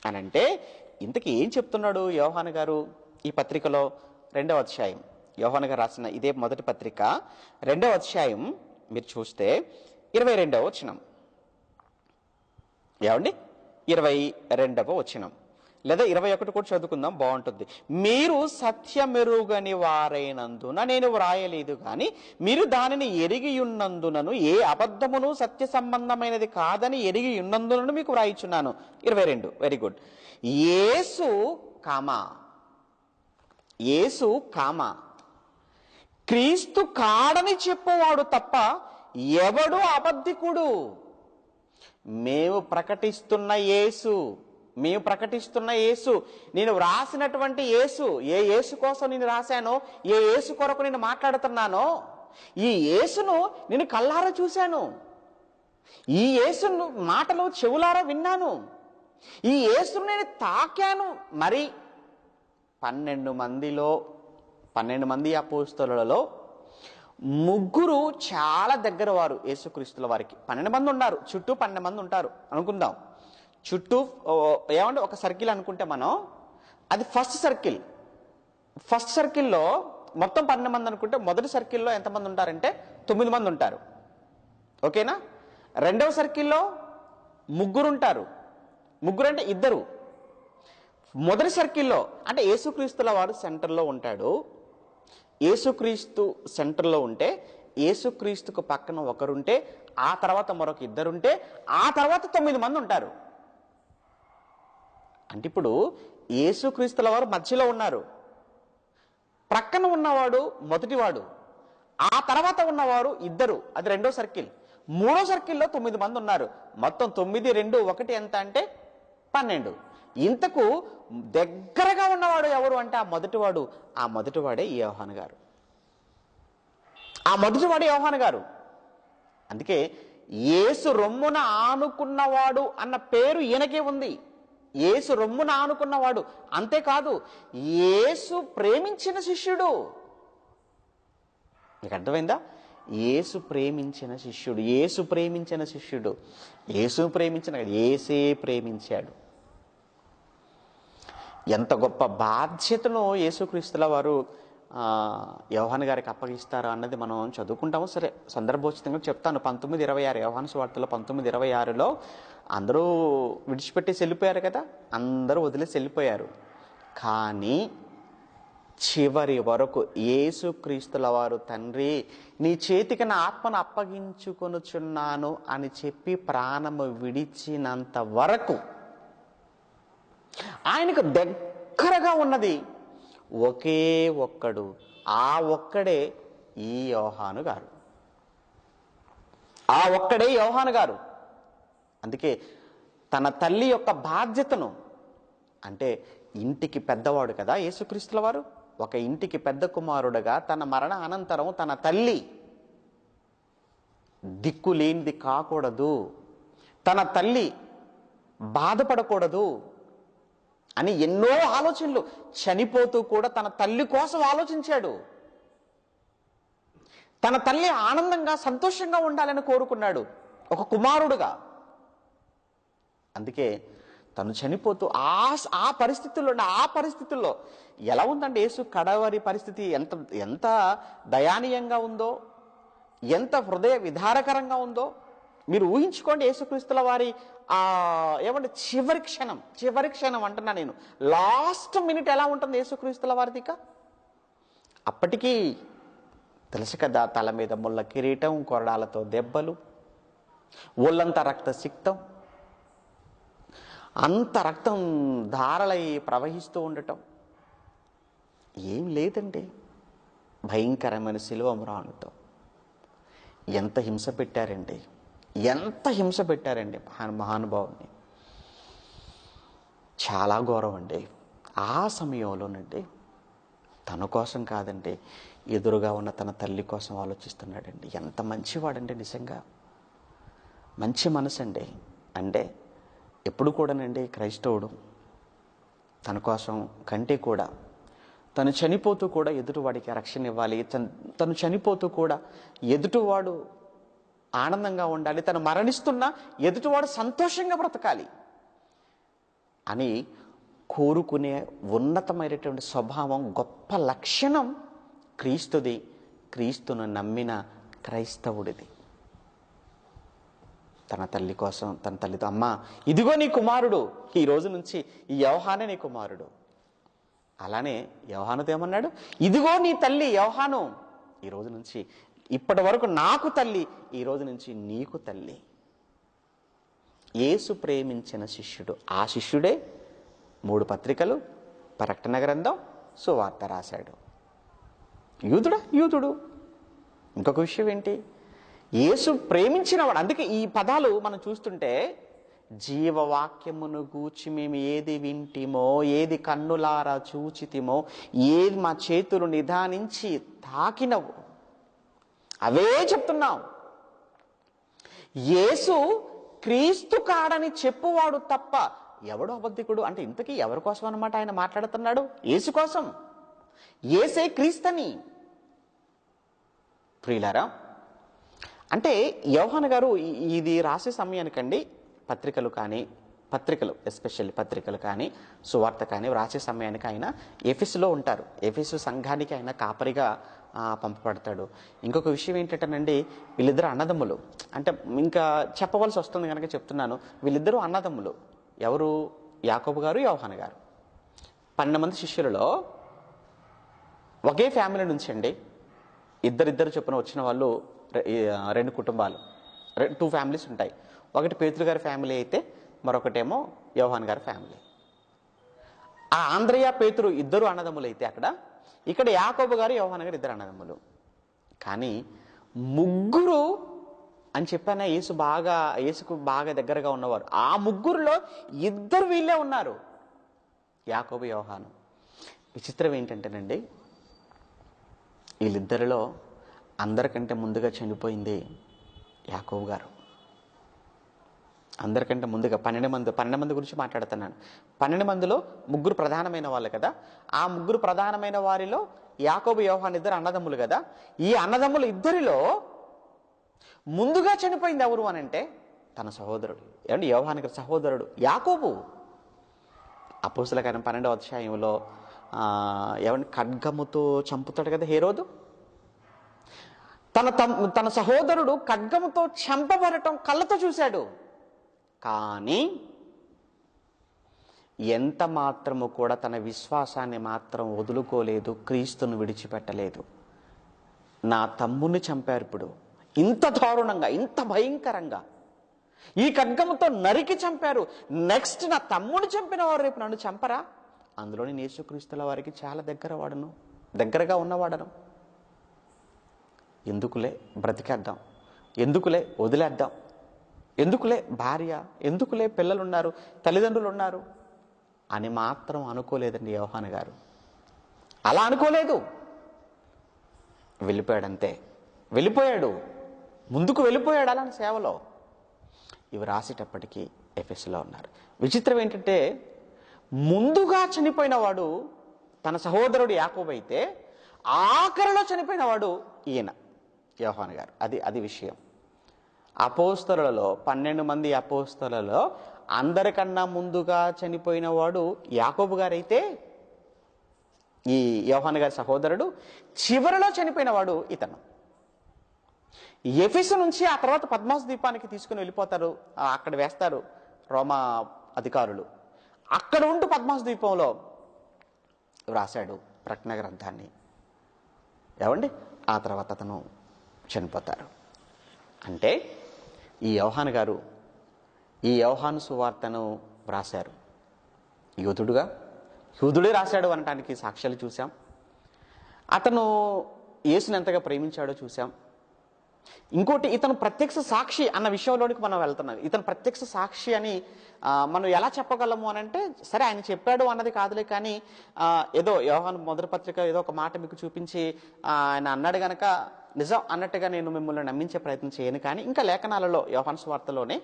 అని అంటే, ఇంతకు ఏం చెప్తున్నాడు యోహాను గారు ఈ పత్రికలో? 2వ అధ్యాయం, యోహాను గారు రాసిన ఇదే మొదటి పత్రిక 2వ అధ్యాయం మీరు చూస్తే 22వ వచనం, ఏమండి 22వ వచనం లేదా 21 కూడా చదువుకుందాం, బాగుంటుంది. మీరు సత్యమెరుగని వారైనందున నేను వ్రాయలేదు గాని మీరు దానిని ఎరిగి ఉన్నందునను ఏ అబద్ధమును సత్య సంబంధమైనది కాదని ఎరిగి ఉన్నందునను మీకు వ్రాయిచున్నాను. 22 వెరీ గుడ్. యేసు క్రీస్తు కాడని చెప్పువాడు తప్ప ఎవడు అబద్ధికుడు. మేము ప్రకటిస్తున్న యేసు, నేను వ్రాసినటువంటి యేసు, ఏ యేసు కోసం నేను రాశానో, ఏ యేసు కొరకు నేను మాట్లాడుతున్నానో, ఈ యేసును నేను కళ్ళారా చూశాను, ఈ యేసును మాటలు చెవులారా విన్నాను, ఈ యేసును నేను తాకాను. మరి 12 మంది అపోస్తలులలో 3 చాలా దగ్గర వారు యేసుక్రీస్తుల వారికి. 12 మంది ఉన్నారు, చుట్టూ 12 మంది ఉంటారు అనుకుందాం. చుట్టూ ఏమంటే ఒక సర్కిల్ అనుకుంటే మనం, అది ఫస్ట్ సర్కిల్లో మొత్తం 12 మంది అనుకుంటే, మొదటి సర్కిల్లో ఎంతమంది ఉంటారంటే 9 మంది ఉంటారు. ఓకేనా? రెండవ సర్కిల్లో 3 ఉంటారు, 3 అంటే 2. మొదటి సర్కిల్లో అంటే యేసుక్రీస్తుల వారు సెంటర్లో ఉంటాడు, యేసుక్రీస్తు సెంటర్లో ఉంటే, యేసుక్రీస్తుకు పక్కన ఒకరుంటే, ఆ తర్వాత మరొక ఇద్దరుంటే, ఆ తర్వాత 9 మంది ఉంటారు. అంటే ఇప్పుడు యేసుక్రీస్తుల వారు మధ్యలో ఉన్నారు, ప్రక్కన ఉన్నవాడు మొదటివాడు, ఆ తర్వాత ఉన్నవారు ఇద్దరు, అది రెండో సర్కిల్. మూడో సర్కిల్లో 9 మంది ఉన్నారు. మొత్తం 9, 2, 1 ఎంత అంటే 12. ఇంతకు దగ్గరగా ఉన్నవాడు ఎవరు అంటే ఆ మొదటివాడు. ఆ మొదటివాడే యోహాను గారు. ఆ మొదటివాడే యోహాను గారు. అందుకే యేసు రొమ్మున ఆనుకున్నవాడు అన్న పేరు ఈయనకే ఉంది. యేసు రొమ్మున ఆనుకున్నవాడు. అంతేకాదు, యేసు ప్రేమించిన శిష్యుడు. మీకు అర్థమైందా? యేసు ప్రేమించిన శిష్యుడు. యేసు ప్రేమించిన శిష్యుడు. యేసు ప్రేమించిన, యేసే ప్రేమించాడు. ఎంత గొప్ప బాధ్యతను యేసుక్రీస్తుల వారు యోహాను గారికి అప్పగిస్తారు అన్నది మనం చదువుకుంటాము. సరే, సందర్భోచితంగా చెప్తాను. 19:26 యోహాను సువార్తలో 19:26లో అందరూ విడిచిపెట్టేసి వెళ్ళిపోయారు కదా, అందరూ వదిలేసి వెళ్ళిపోయారు. కానీ చివరి వరకు యేసుక్రీస్తుల వారు, తండ్రి నీ చేతికి నా ఆత్మను అప్పగించుకొనుచున్నాను అని చెప్పి ప్రాణము విడిచినంత వరకు ఆయనకు దగ్గరగా ఉన్నది ఒకే ఒక్కడు. ఆ ఒక్కడే ఈ యోహాను గారు. ఆ ఒక్కడే యోహాను గారు. అందుకే తన తల్లి యొక్క బాధ్యతను, అంటే ఇంటికి పెద్దవాడు కదా యేసుక్రీస్తుల వారు, ఒక ఇంటికి పెద్ద కుమారుడుగా తన మరణ అనంతరం తన తల్లి దిక్కు లేనిది కాకూడదు, తన తల్లి బాధపడకూడదు అని ఎన్నో ఆలోచనలు, చనిపోతూ కూడా తన తల్లి కోసం ఆలోచించాడు. తన తల్లి ఆనందంగా సంతోషంగా ఉండాలని కోరుకున్నాడు ఒక కుమారుడుగా. అందుకే తను చనిపోతూ ఆ పరిస్థితుల్లో ఎలా ఉందంటే యేసు కడవరి పరిస్థితి ఎంత దయానీయంగా ఉందో, ఎంత హృదయ విదారకరంగా ఉందో మీరు ఊహించుకోండి. యేసుక్రీస్తుల వారి ఏమంటే చివరి క్షణం అంటున్నా నేను, లాస్ట్ మినిట్ ఎలా ఉంటుంది యేసుక్రీస్తుల వారిది. అప్పటికీ తెలుసు కదా, తల మీద ముళ్ళ కిరీటం, కొరడాలతో దెబ్బలు, ఒళ్ళంతా రక్తసిక్తం, అంత రక్తం ధారలై ప్రవహిస్తూ ఉండటం, ఏం లేదండి. భయంకరమైన శిలువ మ్రానుతో ఎంత హింస పెట్టారండి, మహానుభావుని. చాలా ఘోరం అండి. ఆ సమయంలోనండి తన కోసం కాదండి, ఎదురుగా ఉన్న తన తల్లి కోసం ఆలోచిస్తున్నాడండి. ఎంత మంచివాడండి, నిజంగా మంచి మనసు అండి. అంటే ఎప్పుడు కూడానండి క్రైస్తవుడు తన కోసం కంటే కూడా, తను చనిపోతూ కూడా ఎదుటివాడికి రక్షణ ఇవ్వాలి, తను చనిపోతూ కూడా ఎదుటివాడు ఆనందంగా ఉండాలి, తను మరణిస్తున్నా ఎదుటివాడు సంతోషంగా బ్రతకాలి అని కోరుకునే ఉన్నతమైనటువంటి స్వభావం, గొప్ప లక్షణం క్రీస్తుది, క్రీస్తును నమ్మిన క్రైస్తవుడిది. తన తల్లి కోసం, తన తల్లితో, అమ్మ ఇదిగో నీ కుమారుడు, ఈ రోజు నుంచి ఈ యోహానే నీ కుమారుడు. అలానే యోహానుతో ఏమన్నాడు? ఇదిగో నీ తల్లి యోహాను, ఈ రోజు నుంచి ఇప్పటి వరకు నాకు తల్లి, ఈ రోజు నుంచి నీకు తల్లి. యేసు ప్రేమించిన శిష్యుడు, ఆ శిష్యుడే 3 పత్రికలు, ప్రకటన గ్రంథం, సువార్త రాశాడు. యూదుడు. ఇంకొక విషయం ఏంటి? యేసు ప్రేమించినవాడు. అందుకే ఈ పదాలు మనం చూస్తుంటే, జీవవాక్యమును గూర్చి మేము ఏది వింటిమో, ఏది కన్నులారా చూచితిమో, ఏది మా చేతులు నిదానించి తాకినవు, అవే చెప్తున్నాం. యేసు క్రీస్తు కాడని చెప్పువాడు తప్ప ఎవడు అబద్ధికుడు? అంటే ఇంతకీ ఎవరి కోసం అన్నమాట ఆయన మాట్లాడుతున్నాడు? యేసు కోసం. యేసే క్రీస్తని. ప్రియులారా, అంటే యోహాను గారు ఇది రాసే సమయానికండి పత్రికలు ఎస్పెషల్లీ పత్రికలు కానీ సువార్త కానీ రాసే సమయానికి ఆయన ఎఫెసులో ఉంటారు. ఎఫెసు సంఘానికి ఆయన కాపరిగా పంపబడతాడు. ఇంకొక విషయం ఏంటంటేనండి, వీళ్ళిద్దరు అన్నదమ్ములు. అంటే ఇంకా చెప్పవలసి వస్తుంది కనుక చెప్తున్నాను. వీళ్ళిద్దరూ అన్నదమ్ములు. ఎవరు? యాకోబు గారు, యోహాను గారు. 12 మంది శిష్యులలో ఒకే ఫ్యామిలీ నుంచి అండి ఇద్దరిద్దరు చొప్పున వచ్చిన వాళ్ళు 2 కుటుంబాలు, 2 ఫ్యామిలీస్ ఉంటాయి. ఒకటి పేతురు గారి ఫ్యామిలీ అయితే మరొకటేమో యోహాన్ గారి ఫ్యామిలీ. ఆ ఆంద్రయ పేతురు ఇద్దరు అన్నదమ్ములు అయితే ఇక్కడ యాకోబు గారు యోహాన్ గారు ఇద్దరు అన్నదమ్ములు. కానీ ముగ్గురు అని చెప్పాన యేసుకు బాగా దగ్గరగా ఉన్నవారు. ఆ ముగ్గురులో 2 వీళ్ళే ఉన్నారు, యాకోబు యోహాను. విచిత్రం ఏంటంటేనండి, వీళ్ళిద్దరిలో అందరికంటే ముందుగా చనిపోయింది యాకోబు గారు. అందరికంటే ముందుగా 12 మంది గురించి మాట్లాడుతున్నాను. 12 మందిలో 3 ప్రధానమైన వాళ్ళు కదా. ఆ 3 ప్రధానమైన వారిలో యాకోబు యోహాను ఇద్దరు అన్నదమ్ములు కదా. ఈ అన్నదమ్ములు ఇద్దరిలో ముందుగా చనిపోయింది ఎవరు అని అంటే తన సహోదరుడు. ఏమంటే యోహాను గారి సహోదరుడు యాకోబు. అపోస్తల కార్యం 12వ అధ్యాయంలో ఏమంటే ఖడ్గముతో చంపుతాడు కదా హేరోదు. తన సహోదరుడు ఖడ్గముతో చంపబడటం కళ్ళతో చూశాడు. కానీ ఎంత మాత్రము కూడా తన విశ్వాసాన్ని మాత్రం వదులుకోలేదు, క్రీస్తును విడిచిపెట్టలేదు. నా తమ్ముని చంపారు, ఇప్పుడు ఇంత దారుణంగా, ఇంత భయంకరంగా ఈ ఖడ్గముతో నరికి చంపారు. నెక్స్ట్ నా తమ్ముడు చంపిన వారు రేపు నన్ను చంపరా? అందులోని యేసుక్రీస్తుల వారికి చాలా దగ్గరగా ఉన్నవాడను. ఎందుకులే బ్రతికేద్దాం, ఎందుకులే వదిలేద్దాం, ఎందుకులే భార్య, ఎందుకులే పిల్లలున్నారు, తల్లిదండ్రులు ఉన్నారు అని మాత్రం అనుకోలేదండి యోహాను గారు. అలా అనుకోలేదు, వెళ్ళిపోయాడంతే. ముందుకు వెళ్ళిపోయాడు అలాంటి సేవలో. ఇవి రాసేటప్పటికీ ఎఫెసులో ఉన్నారు. విచిత్రం ఏంటంటే ముందుగా చనిపోయిన వాడు తన సహోదరుడు యాకోబు అయితే ఆఖరిలో చనిపోయిన వాడు ఈయన యోహాను గారు. అది విషయం. అపోస్తలులలో 12 మంది అపోస్తలులలో అందరికన్నా ముందుగా చనిపోయిన వాడు యాకోబు గారైతే ఈ యోహాను గారి సహోదరుడు, చివరిలో చనిపోయిన వాడు ఇతను. ఎఫెసు నుంచి ఆ తర్వాత పద్మాసు ద్వీపానికి తీసుకుని వెళ్ళిపోతారు, అక్కడ వేస్తారు రోమా అధికారులు. అక్కడ ఉంటూ పద్మాసు ద్వీపంలో రాశాడు ప్రకటన గ్రంథాన్ని. ఏమండి ఆ తర్వాత అతను చనిపోతారు. అంటే ఈ యోహాను గారు ఈ యోహాను సువార్తను రాశారు. యూదుడే రాశాడు అనటానికి సాక్ష్యాలు చూసాం. అతను యేసుని ఎంతగా ప్రేమించాడో చూసాం. ఇంకోటి, ఇతను ప్రత్యక్ష సాక్షి అన్న విషయంలోనికి మనం వెళ్తున్నాం. ఇతను ప్రత్యక్ష సాక్షి అని మనం ఎలా చెప్పగలము అని అంటే, సరే ఆయన చెప్పాడు అన్నది కాదులే, కానీ ఏదో యోహాను మొదటి పత్రిక ఏదో ఒక మాట మీకు చూపించి ఆయన అన్నాడు గనక నిజం అన్నట్టుగా నేను మిమ్మల్ని నమ్మించే ప్రయత్నం చేయను. కానీ ఇంకా లేఖనాలలో యోహాను సువార్తలోనే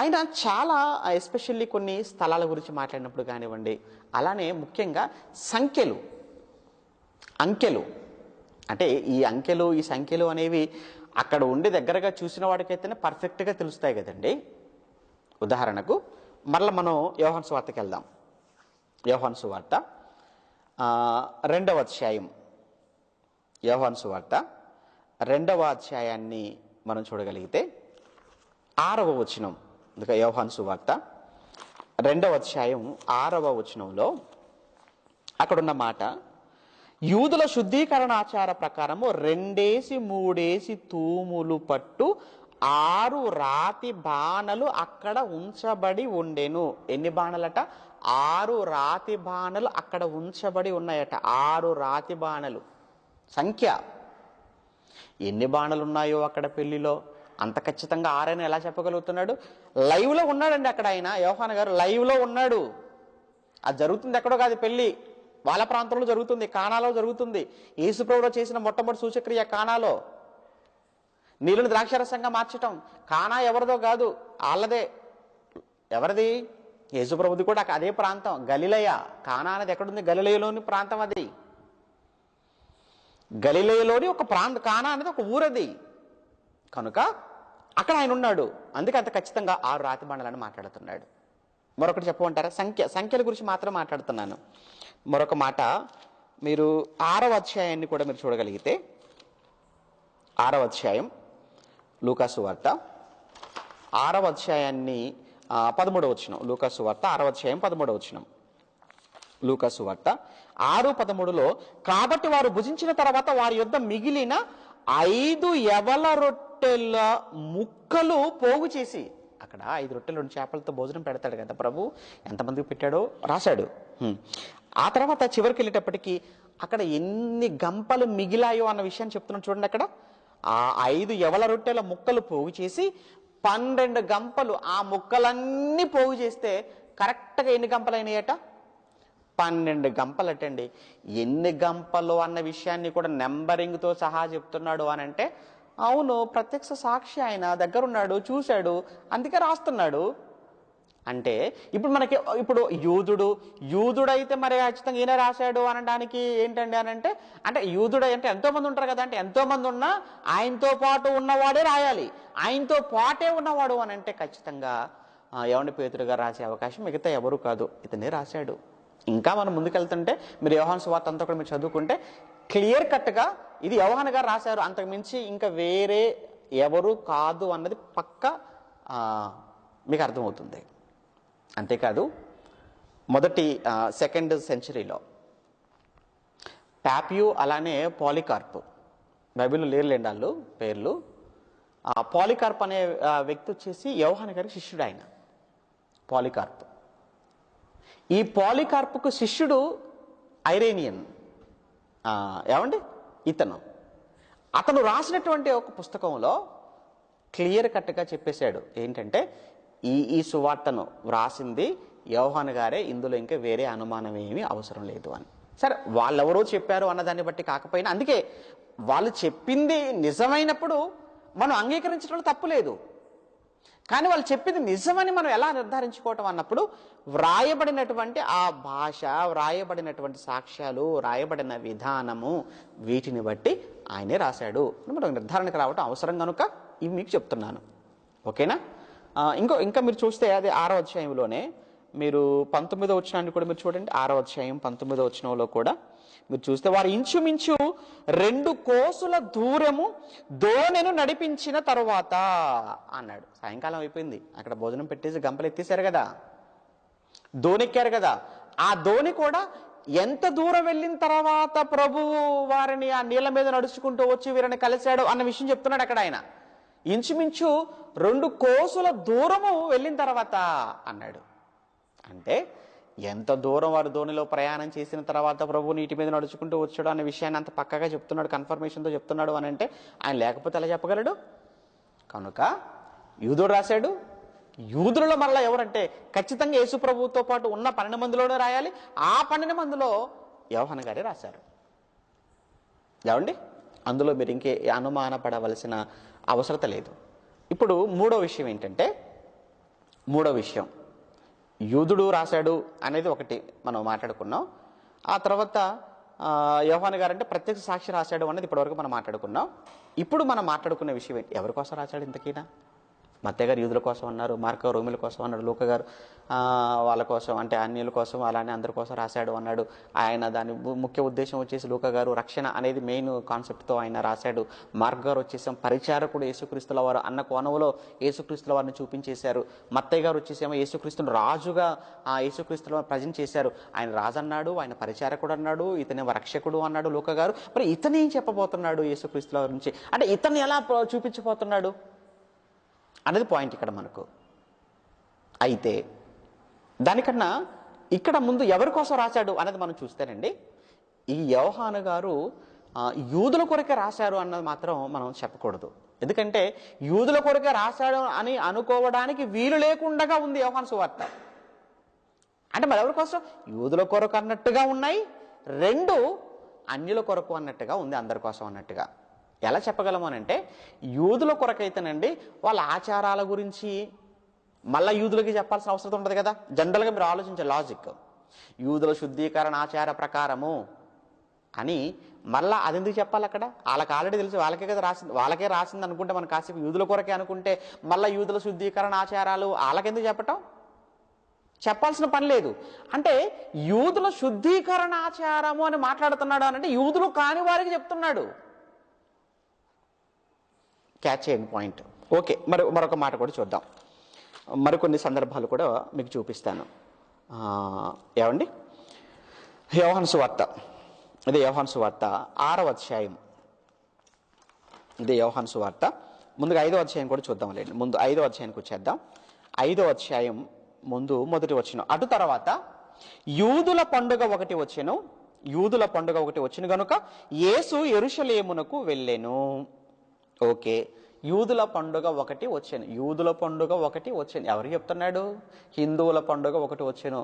ఆయన చాలా ఎస్పెషల్లీ కొన్ని స్థలాల గురించి మాట్లాడినప్పుడు కానివ్వండి, అలానే ముఖ్యంగా అంకెలు అంటే ఈ సంఖ్యలు అనేవి అక్కడ ఉండి దగ్గరగా చూసిన వాడికైతేనే పర్ఫెక్ట్గా తెలుస్తాయి కదండి. ఉదాహరణకు మరలా మనం యోహాను సువార్తకి వెళ్దాం. యోహాను సువార్త 2వ అధ్యాయం, యోహాను సువార్త 2వ అధ్యాయాన్ని మనం చూడగలిగితే 6వ వచనం. ఇంకా యోహాను సువార్త 2వ అధ్యాయం 6వ వచనంలో అక్కడున్న మాట, యూదుల శుద్ధీకరణ ఆచార ప్రకారము 2-3 తూములు పట్టు 6 రాతి బాణలు అక్కడ ఉంచబడి ఉండెను. ఎన్ని బాణలట? 6 రాతి బాణలు అక్కడ ఉంచబడి ఉన్నాయట. 6 రాతి బాణలు సంఖ్య. ఎన్ని బాణలు ఉన్నాయో అక్కడ పెళ్లిలో అంత ఖచ్చితంగా 6 అని ఎలా చెప్పగలుగుతున్నాడు? లైవ్లో ఉన్నాడండి అక్కడ ఆయన. యోహాను గారు లైవ్లో ఉన్నాడు. అది జరుగుతుంది ఎక్కడో కాదు, పెళ్లి వాళ్ళ ప్రాంతంలో జరుగుతుంది, కానాలో జరుగుతుంది. యేసుప్రభువు చేసిన మొట్టమొదటి సూచక్రియ కానాలో. నీళ్ళను ద్రాక్షరసంగా మార్చటం కానా ఎవరిదో కాదు, వాళ్ళదే. ఎవరిది? యేసుప్రభుది కూడా అదే ప్రాంతం, గలిలయ. కానా అనేది ఎక్కడుంది? గలిలయలోని ప్రాంతం అది. గలిలయలోని ఒక ప్రాంతం. కానా అనేది ఒక ఊరది. కనుక అక్కడ ఆయన ఉన్నాడు. అందుకే అంత ఖచ్చితంగా 6 రాతి బండలని మాట్లాడుతున్నాడు. మరొకటి చెప్పమంటారా? సంఖ్యల గురించి మాత్రం మాట్లాడుతున్నాను. మరొక మాట, మీరు 6వ అధ్యాయాన్ని కూడా మీరు చూడగలిగితే 6వ అధ్యాయం లూకాసు వార్త 6వ అధ్యాయాన్ని 13వ వచనం. లూకాసు వార్త 6వ అధ్యాయం 13వ వచనం. లూకా సువార్త 6:13లో, కాబట్టి వారు భుజించిన తర్వాత వారి యొద్ద మిగిలిన 5 యవల రొట్టెల ముక్కలు పోగు చేసి, అక్కడ 5 రొట్టెలు 2 చేపలతో భోజనం పెడతాడు కదా ప్రభు, ఎంతమందికి పెట్టాడో రాశాడు. ఆ తర్వాత చివరికి వెళ్ళేటప్పటికి అక్కడ ఎన్ని గంపలు మిగిలాయో అన్న విషయాన్ని చెప్తున్నాడు చూడండి. అక్కడ ఆ 5 యవల రొట్టెల ముక్కలు పోగు చేసి 12 గంపలు, ఆ ముక్కలన్నీ పోగు చేస్తే కరెక్ట్గా ఎన్ని గంపలు అయినాయట? 12 గంపలటండి. ఎన్ని గంపలు అన్న విషయాన్ని కూడా నెంబరింగ్తో సహా చెప్తున్నాడు అని అంటే, అవును, ప్రత్యక్ష సాక్షి ఆయన దగ్గరున్నాడు, చూశాడు, అందుకే రాస్తున్నాడు. అంటే ఇప్పుడు యూదుడైతే మరి ఖచ్చితంగా ఈయన రాశాడు అనడానికి ఏంటండి అని అంటే యూదుడు అంటే ఎంతో మంది ఉంటారు కదా, అంటే ఎంతో మంది ఉన్నా ఆయనతో పాటు ఉన్నవాడే రాయాలి. ఆయనతో పాటే ఉన్నవాడు అని అంటే ఖచ్చితంగా యోహాను పేతురు గారు రాసే అవకాశం మిగతా ఎవరు కాదు, ఇతనే రాశాడు. ఇంకా మనం ముందుకెళ్తుంటే మీరు యోహాను సువార్త అంతా కూడా మీరు చదువుకుంటే క్లియర్ కట్గా ఇది యోహాను గారు రాశారు, అంతకుమించి ఇంకా వేరే ఎవరు కాదు అన్నది పక్కా మీకు అర్థమవుతుంది. అంతేకాదు సెకండ్ సెంచరీలో పాపియు అలానే పాలికార్ప్, బైబిల్లో లేరులేండి వాళ్ళు పేర్లు. పాలికార్ప్ అనే వ్యక్తి వచ్చేసి యోహాను గారి శిష్యుడు. ఆయన పాలికార్ప్. ఈ పాలికార్పుకు శిష్యుడు ఐరేనియన్. అతను రాసినటువంటి ఒక పుస్తకంలో క్లియర్ కట్గా చెప్పేశాడు ఏంటంటే ఈ సువార్తను వ్రాసింది యోహాను గారే, ఇందులో ఇంకా వేరే అనుమానం ఏమీ అవసరం లేదు అని. సరే, వాళ్ళెవరో చెప్పారు అన్న దాన్ని బట్టి కాకపోయినా, అందుకే వాళ్ళు చెప్పింది నిజమైనప్పుడు మనం అంగీకరించడంలో తప్పు లేదు. కానీ వాళ్ళు చెప్పింది నిజమని మనం ఎలా నిర్ధారించుకోవటం అన్నప్పుడు వ్రాయబడినటువంటి ఆ భాష, వ్రాయబడినటువంటి సాక్ష్యాలు, వ్రాయబడిన విధానము, వీటిని బట్టి ఆయనే రాశాడు మనం నిర్ధారణకు రావటం అవసరం కనుక ఇవి మీకు చెప్తున్నాను. ఓకేనా? ఇంకా మీరు చూస్తే అది 6వ అధ్యాయంలోనే మీరు 19వ వచనాన్ని కూడా మీరు చూడండి. 6వ అధ్యాయం 19వ వచనంలో కూడా మీరు చూస్తే, వారు ఇంచుమించు 2 కోసుల దూరము దోణెను నడిపించిన తరువాత అన్నాడు. సాయంకాలం అయిపోయింది, అక్కడ భోజనం పెట్టేసి గంపలు ఎత్తేసారు కదా, దోణెక్కారు కదా. ఆ దోణి కూడా ఎంత దూరం వెళ్ళిన తర్వాత ప్రభువు వారిని ఆ నీళ్ళ మీద నడుచుకుంటూ వచ్చి వీరిని కలిశాడు అన్న విషయం చెప్తున్నాడు అక్కడ ఆయన. ఇంచుమించు 2 కోసుల దూరము వెళ్ళిన తర్వాత అన్నాడు. అంటే ఎంత దూరం వారు ధోనిలో ప్రయాణం చేసిన తర్వాత ప్రభు నీటి మీద నడుచుకుంటూ వచ్చాడు అనే విషయాన్ని అంత పక్కగా చెప్తున్నాడు, కన్ఫర్మేషన్తో చెప్తున్నాడు అని అంటే ఆయన లేకపోతే ఎలా చెప్పగలడు? కనుక యూదుడు రాశాడు. యూదులలో మరలా ఎవరంటే ఖచ్చితంగా యేసు ప్రభువుతో పాటు ఉన్న 12 మందిలోనే రాయాలి. ఆ 12 మందిలో యోహాను గారే రాశారు. ఏమండి? అందులో మీరు ఇంకే అనుమానపడవలసిన అవసరత లేదు. ఇప్పుడు మూడో విషయం ఏంటంటే, యూదుడు రాశాడు అనేది ఒకటి మనం మాట్లాడుకున్నాం. ఆ తర్వాత యోహాను గారు అంటే ప్రత్యక్ష సాక్షి రాశాడు అనేది ఇప్పటివరకు మనం మాట్లాడుకున్నాం. ఇప్పుడు మనం మాట్లాడుకునే విషయం ఏంటి? ఎవరి కోసం రాశాడు ఇంతకీనా? మత్తయి గారు యూదుల కోసం అన్నారు, మార్కు రోమిల కోసం అన్నాడు, లూకా గారు వాళ్ళ కోసం అంటే అన్యుల కోసం అలానే అందరి కోసం రాశాడు అన్నాడు. ఆయన దాని ముఖ్య ఉద్దేశం వచ్చేసి లూకా గారు రక్షణ అనేది మెయిన్ కాన్సెప్ట్తో ఆయన రాశాడు. మార్కు గారు వచ్చేసాం పరిచారకుడు యేసుక్రీస్తుల వారు అన్న కోణంలో యేసుక్రీస్తుల వారిని చూపించేశారు. మత్తయి గారు వచ్చేసేమో యేసుక్రీస్తును రాజుగా యేసుక్రీస్తుల వారు ప్రజెంట్ చేశారు. ఆయన రాజు అన్నాడు, ఆయన పరిచారకుడు అన్నాడు, ఇతనేమో రక్షకుడు అన్నాడు లూకా గారు. మరి ఇతను ఏం చెప్పబోతున్నాడు యేసుక్రీస్తుల వారి నుంచి అంటే ఇతన్ని ఎలా చూపించబోతున్నాడు అనేది పాయింట్ ఇక్కడ మనకు. అయితే దానికన్నా ఇక్కడ ముందు ఎవరి కోసం రాశాడు అనేది మనం చూస్తేనండి, ఈ యోహాను గారు యూదుల కొరకే రాశారు అన్నది మాత్రం మనం చెప్పకూడదు. ఎందుకంటే యూదుల కొరకే రాశాడు అని అనుకోవడానికి వీలు లేకుండా ఉంది యోహాను సువార్త. అంటే మరి ఎవరి కోసం? యూదుల కొరకు అన్నట్టుగా ఉన్నాయి, 2 అన్యుల కొరకు అన్నట్టుగా ఉంది, అందరి కోసం అన్నట్టుగా. ఎలా చెప్పగలము అని అంటే, యూదుల కొరకైతేనండి వాళ్ళ ఆచారాల గురించి మళ్ళీ యూదులకి చెప్పాల్సిన అవసరం ఉండదు కదా. జనరల్గా మీరు ఆలోచించే లాజిక్, యూదుల శుద్ధీకరణ ఆచార ప్రకారము అని మళ్ళీ అది ఎందుకు చెప్పాలి? అక్కడ వాళ్ళకి ఆల్రెడీ తెలుసు, వాళ్ళకే రాసింది అనుకుంటే మనం కాసేపు యూదుల కొరకే అనుకుంటే మళ్ళీ యూదుల శుద్ధీకరణ ఆచారాలు వాళ్ళకెందుకు చెప్పటం? చెప్పాల్సిన పని లేదు. అంటే యూదుల శుద్ధీకరణ ఆచారము అని మాట్లాడుతున్నాడు అంటే యూదులు కాని వారికి చెప్తున్నాడు. క్యాచ్ చేయండి పాయింట్. ఓకే, మరొక మాట కూడా చూద్దాం. మరికొన్ని సందర్భాలు కూడా మీకు చూపిస్తాను. ఏమండి, యోహాను సువార్త, ఇది యోహాను సువార్త 6వ అధ్యాయం. ఇది యోహాను సువార్త. ముందుగా 5వ అధ్యాయం కూడా చూద్దాంలేండి. ముందు 5వ అధ్యాయానికి వచ్చేద్దాం. 5వ అధ్యాయం ముందు మొదటి వచనం. అటు తర్వాత యూదుల పండుగ ఒకటి వచ్చెను, యూదుల పండుగ ఒకటి వచ్చెను గనుక యేసు యెరూషలేమునకు వెళ్ళెను. ఓకే, యూదుల పండుగ ఒకటి వచ్చాను, యూదుల పండుగ ఒకటి వచ్చాను. ఎవరు చెప్తున్నాడు? హిందువుల పండుగ ఒకటి వచ్చాను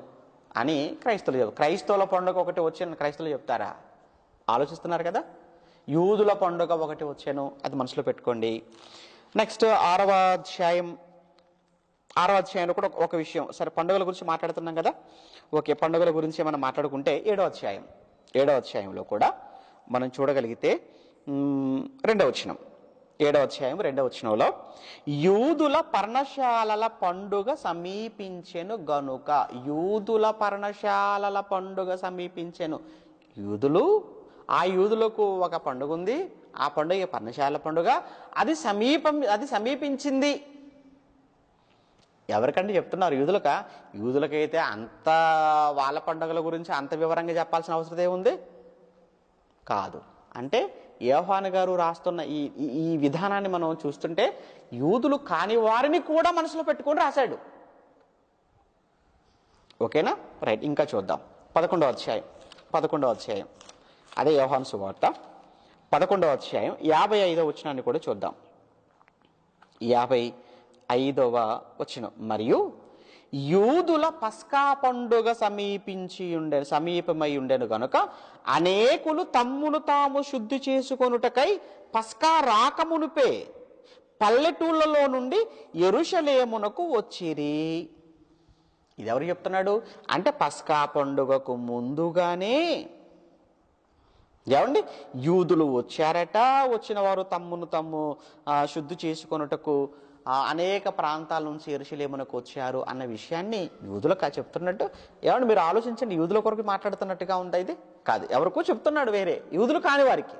అని క్రైస్తవుల పండుగ ఒకటి వచ్చాను క్రైస్తవులు చెప్తారా? ఆలోచిస్తున్నారు కదా. యూదుల పండుగ ఒకటి వచ్చాను, అది మనసులో పెట్టుకోండి. నెక్స్ట్ 6వ అధ్యాయంలో కూడా ఒక విషయం. సరే, పండుగల గురించి మాట్లాడుతున్నాం కదా. ఓకే, పండుగల గురించి మనం మాట్లాడుకుంటే 7వ అధ్యాయంలో కూడా మనం చూడగలిగితే 2వ వచనం, 7వ అధ్యాయం 2వ వచనంలో యూదుల పర్ణశాలల పండుగ సమీపించెను గనుక, యూదుల పర్ణశాలల పండుగ సమీపించెను. యూదులకు ఒక పండుగ ఉంది, ఆ పండుగ పర్ణశాల పండుగ, అది సమీపించింది. ఎవరికంటే చెప్తున్నారు? యూదులకైతే అంత వాళ్ళ పండుగల గురించి అంత వివరంగా చెప్పాల్సిన అవసరం ఏముంది? కాదు. అంటే యోహాను గారు రాస్తున్న ఈ విధానాన్ని మనం చూస్తుంటే యూదులు కాని వారిని కూడా మనసులో పెట్టుకొని రాశాడు. ఓకేనా? రైట్, ఇంకా చూద్దాం. 11వ అధ్యాయం, అదే యోహాను సువార్త 11వ అధ్యాయం 55వ వచనాన్ని కూడా చూద్దాం. 55వ వచనం. మరియు యూదుల పస్కా పండుగ సమీపమై ఉండెను గనుక అనేకులు తమ్మును తాము శుద్ధి చేసుకొనుటకై పస్కా రాకమునుపే పల్లెటూళ్ళలో నుండి యెరూషలేమునకు వచ్చిరి. ఇది ఎవరు చెప్తున్నాడు? అంటే పస్కా పండుగకు ముందుగానే ఏమండి యూదులు వచ్చారట. వచ్చిన వారు తమ్మును తమ్ము శుద్ధి చేసుకొనుటకు అనేక ప్రాంతాల నుంచి యెరూషలేమునకు వచ్చారు అన్న విషయాన్ని యూదులకు చెప్తున్నట్టు ఏమంటే మీరు ఆలోచించండి. యూదుల కొరకు మాట్లాడుతున్నట్టుగా ఉందా? ఇది కాదు, ఎవరికో చెప్తున్నాడు, వేరే యూదులు కాని వారికి.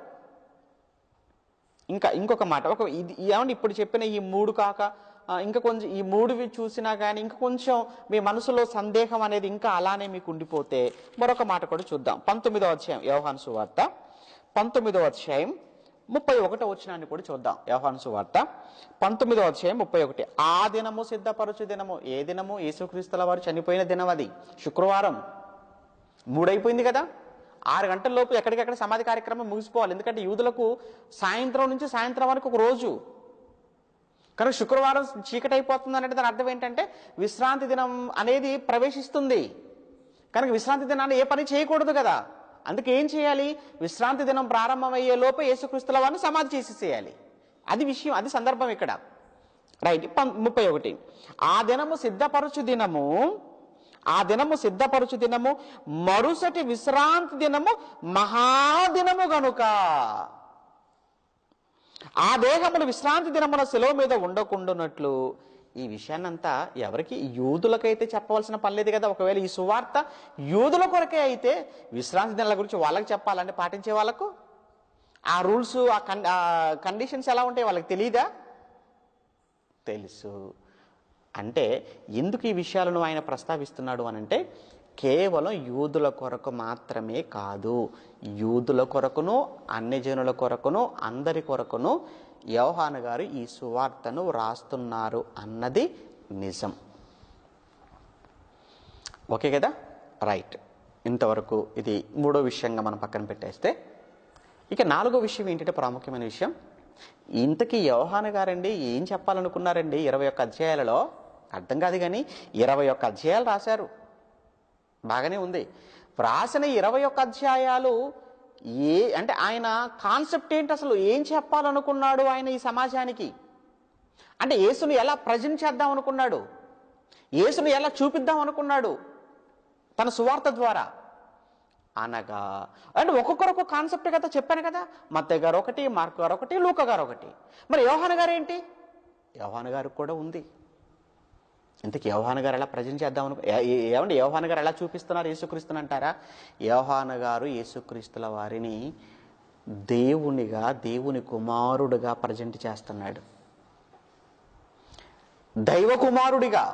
ఇంకొక మాట, ఏమంటే ఇప్పుడు చెప్పిన ఈ 3 కాక ఇంకా కొంచెం ఈ 3వి చూసినా కానీ ఇంకా కొంచెం మీ మనసులో సందేహం అనేది ఇంకా అలానే మీకు ఉండిపోతే మరొక మాట కూడా చూద్దాం. 19వ అధ్యాయం యోహాను సువార్త 19వ అధ్యాయం 31వ వచనాన్ని కూడా చూద్దాం. యోహాను సువార్త 19వ అధ్యాయం 31. ఆ దినము సిద్ధపరచు దినము. ఏ దినము? యేసుక్రీస్తుల వారు చనిపోయిన దినం. అది శుక్రవారం. 3 అయిపోయింది కదా. 6 గంటల లోపు ఎక్కడికెక్కడ సమాధి కార్యక్రమం ముగిసిపోవాలి. ఎందుకంటే యూదులకు సాయంత్రం నుంచి సాయంత్రం వరకు ఒక రోజు కనుక శుక్రవారం చీకటి అయిపోతుంది అంటే దాని అర్థం ఏంటంటే విశ్రాంతి దినం అనేది ప్రవేశిస్తుంది. కనుక విశ్రాంతి దినాన్ని ఏ పని చేయకూడదు కదా. అందుకే ఏం చేయాలి? విశ్రాంతి దినం ప్రారంభమయ్యే లోపే యేసుక్రీస్తుల వారిని సమాధి చేసేసేయాలి. అది విషయం, అది సందర్భం ఇక్కడ. రైట్. 31. ఆ దినము సిద్ధపరచు దినము మరుసటి విశ్రాంతి దినము మహాదినము గనుక ఆ దేహములు విశ్రాంతి దినమున శిలువ మీద ఉండకుండానట్లు. ఈ విషయాన్నంతా ఎవరికి? యూదులకైతే చెప్పవలసిన పని లేదు కదా. ఒకవేళ ఈ సువార్త యూదుల కొరకే అయితే విశ్రాంతి దినాల గురించి వాళ్ళకి చెప్పాలంటే పాటించే వాళ్ళకు ఆ రూల్స్, ఆ కండిషన్స్ ఎలా ఉంటాయి వాళ్ళకి తెలియదా? తెలుసు. అంటే ఎందుకు ఈ విషయాలను ఆయన ప్రస్తావిస్తున్నాడు అనంటే కేవలం యూదుల కొరకు మాత్రమే కాదు, యూదుల కొరకును అన్యజనుల కొరకును అందరి కొరకును యోహాను గారు ఈ సువార్తను రాస్తున్నారు అన్నది నిజం. ఓకే కదా. రైట్. ఇంతవరకు ఇది 3వ విషయంగా మనం పక్కన పెట్టేస్తే ఇక 4వ విషయం ఏంటంటే ప్రాముఖ్యమైన విషయం. ఇంతకీ యోహాను గారండి ఏం చెప్పాలనుకున్నారండి 21 అధ్యాయాలలో? అర్థం కాదు కానీ 21 అధ్యాయాలు రాశారు, బాగానే ఉంది. రాసిన 21 అధ్యాయాలు అంటే ఆయన కాన్సెప్ట్ ఏంటి, అసలు ఏం చెప్పాలనుకున్నాడు ఆయన ఈ సమాజానికి? అంటే యేసుని ఎలా ప్రజెంట్ చేద్దాం అనుకున్నాడు, యేసుని ఎలా చూపిద్దాం అనుకున్నాడు తన సువార్త ద్వారా అనగా, అంటే ఒక్కొక్కరు కాన్సెప్ట్ కదా చెప్పాను కదా. మత్తయి గారు ఒకటి, మార్కు గారు ఒకటి, లూకా గారు ఒకటి. మరి యోహాను గారు ఏంటి? యోహాను గారికి కూడా ఉంది. ఇంతకీ యోహాను గారు ఎలా ప్రజెంట్ చేద్దాం ఏమంటే యోహాను గారు ఎలా చూపిస్తున్నారు యేసుక్రీస్తుని అంటారా? యోహాను గారు యేసుక్రీస్తుల వారిని దేవునిగా, దేవుని కుమారుడిగా ప్రజెంట్ చేస్తున్నాడు, దైవ కుమారుడిగా.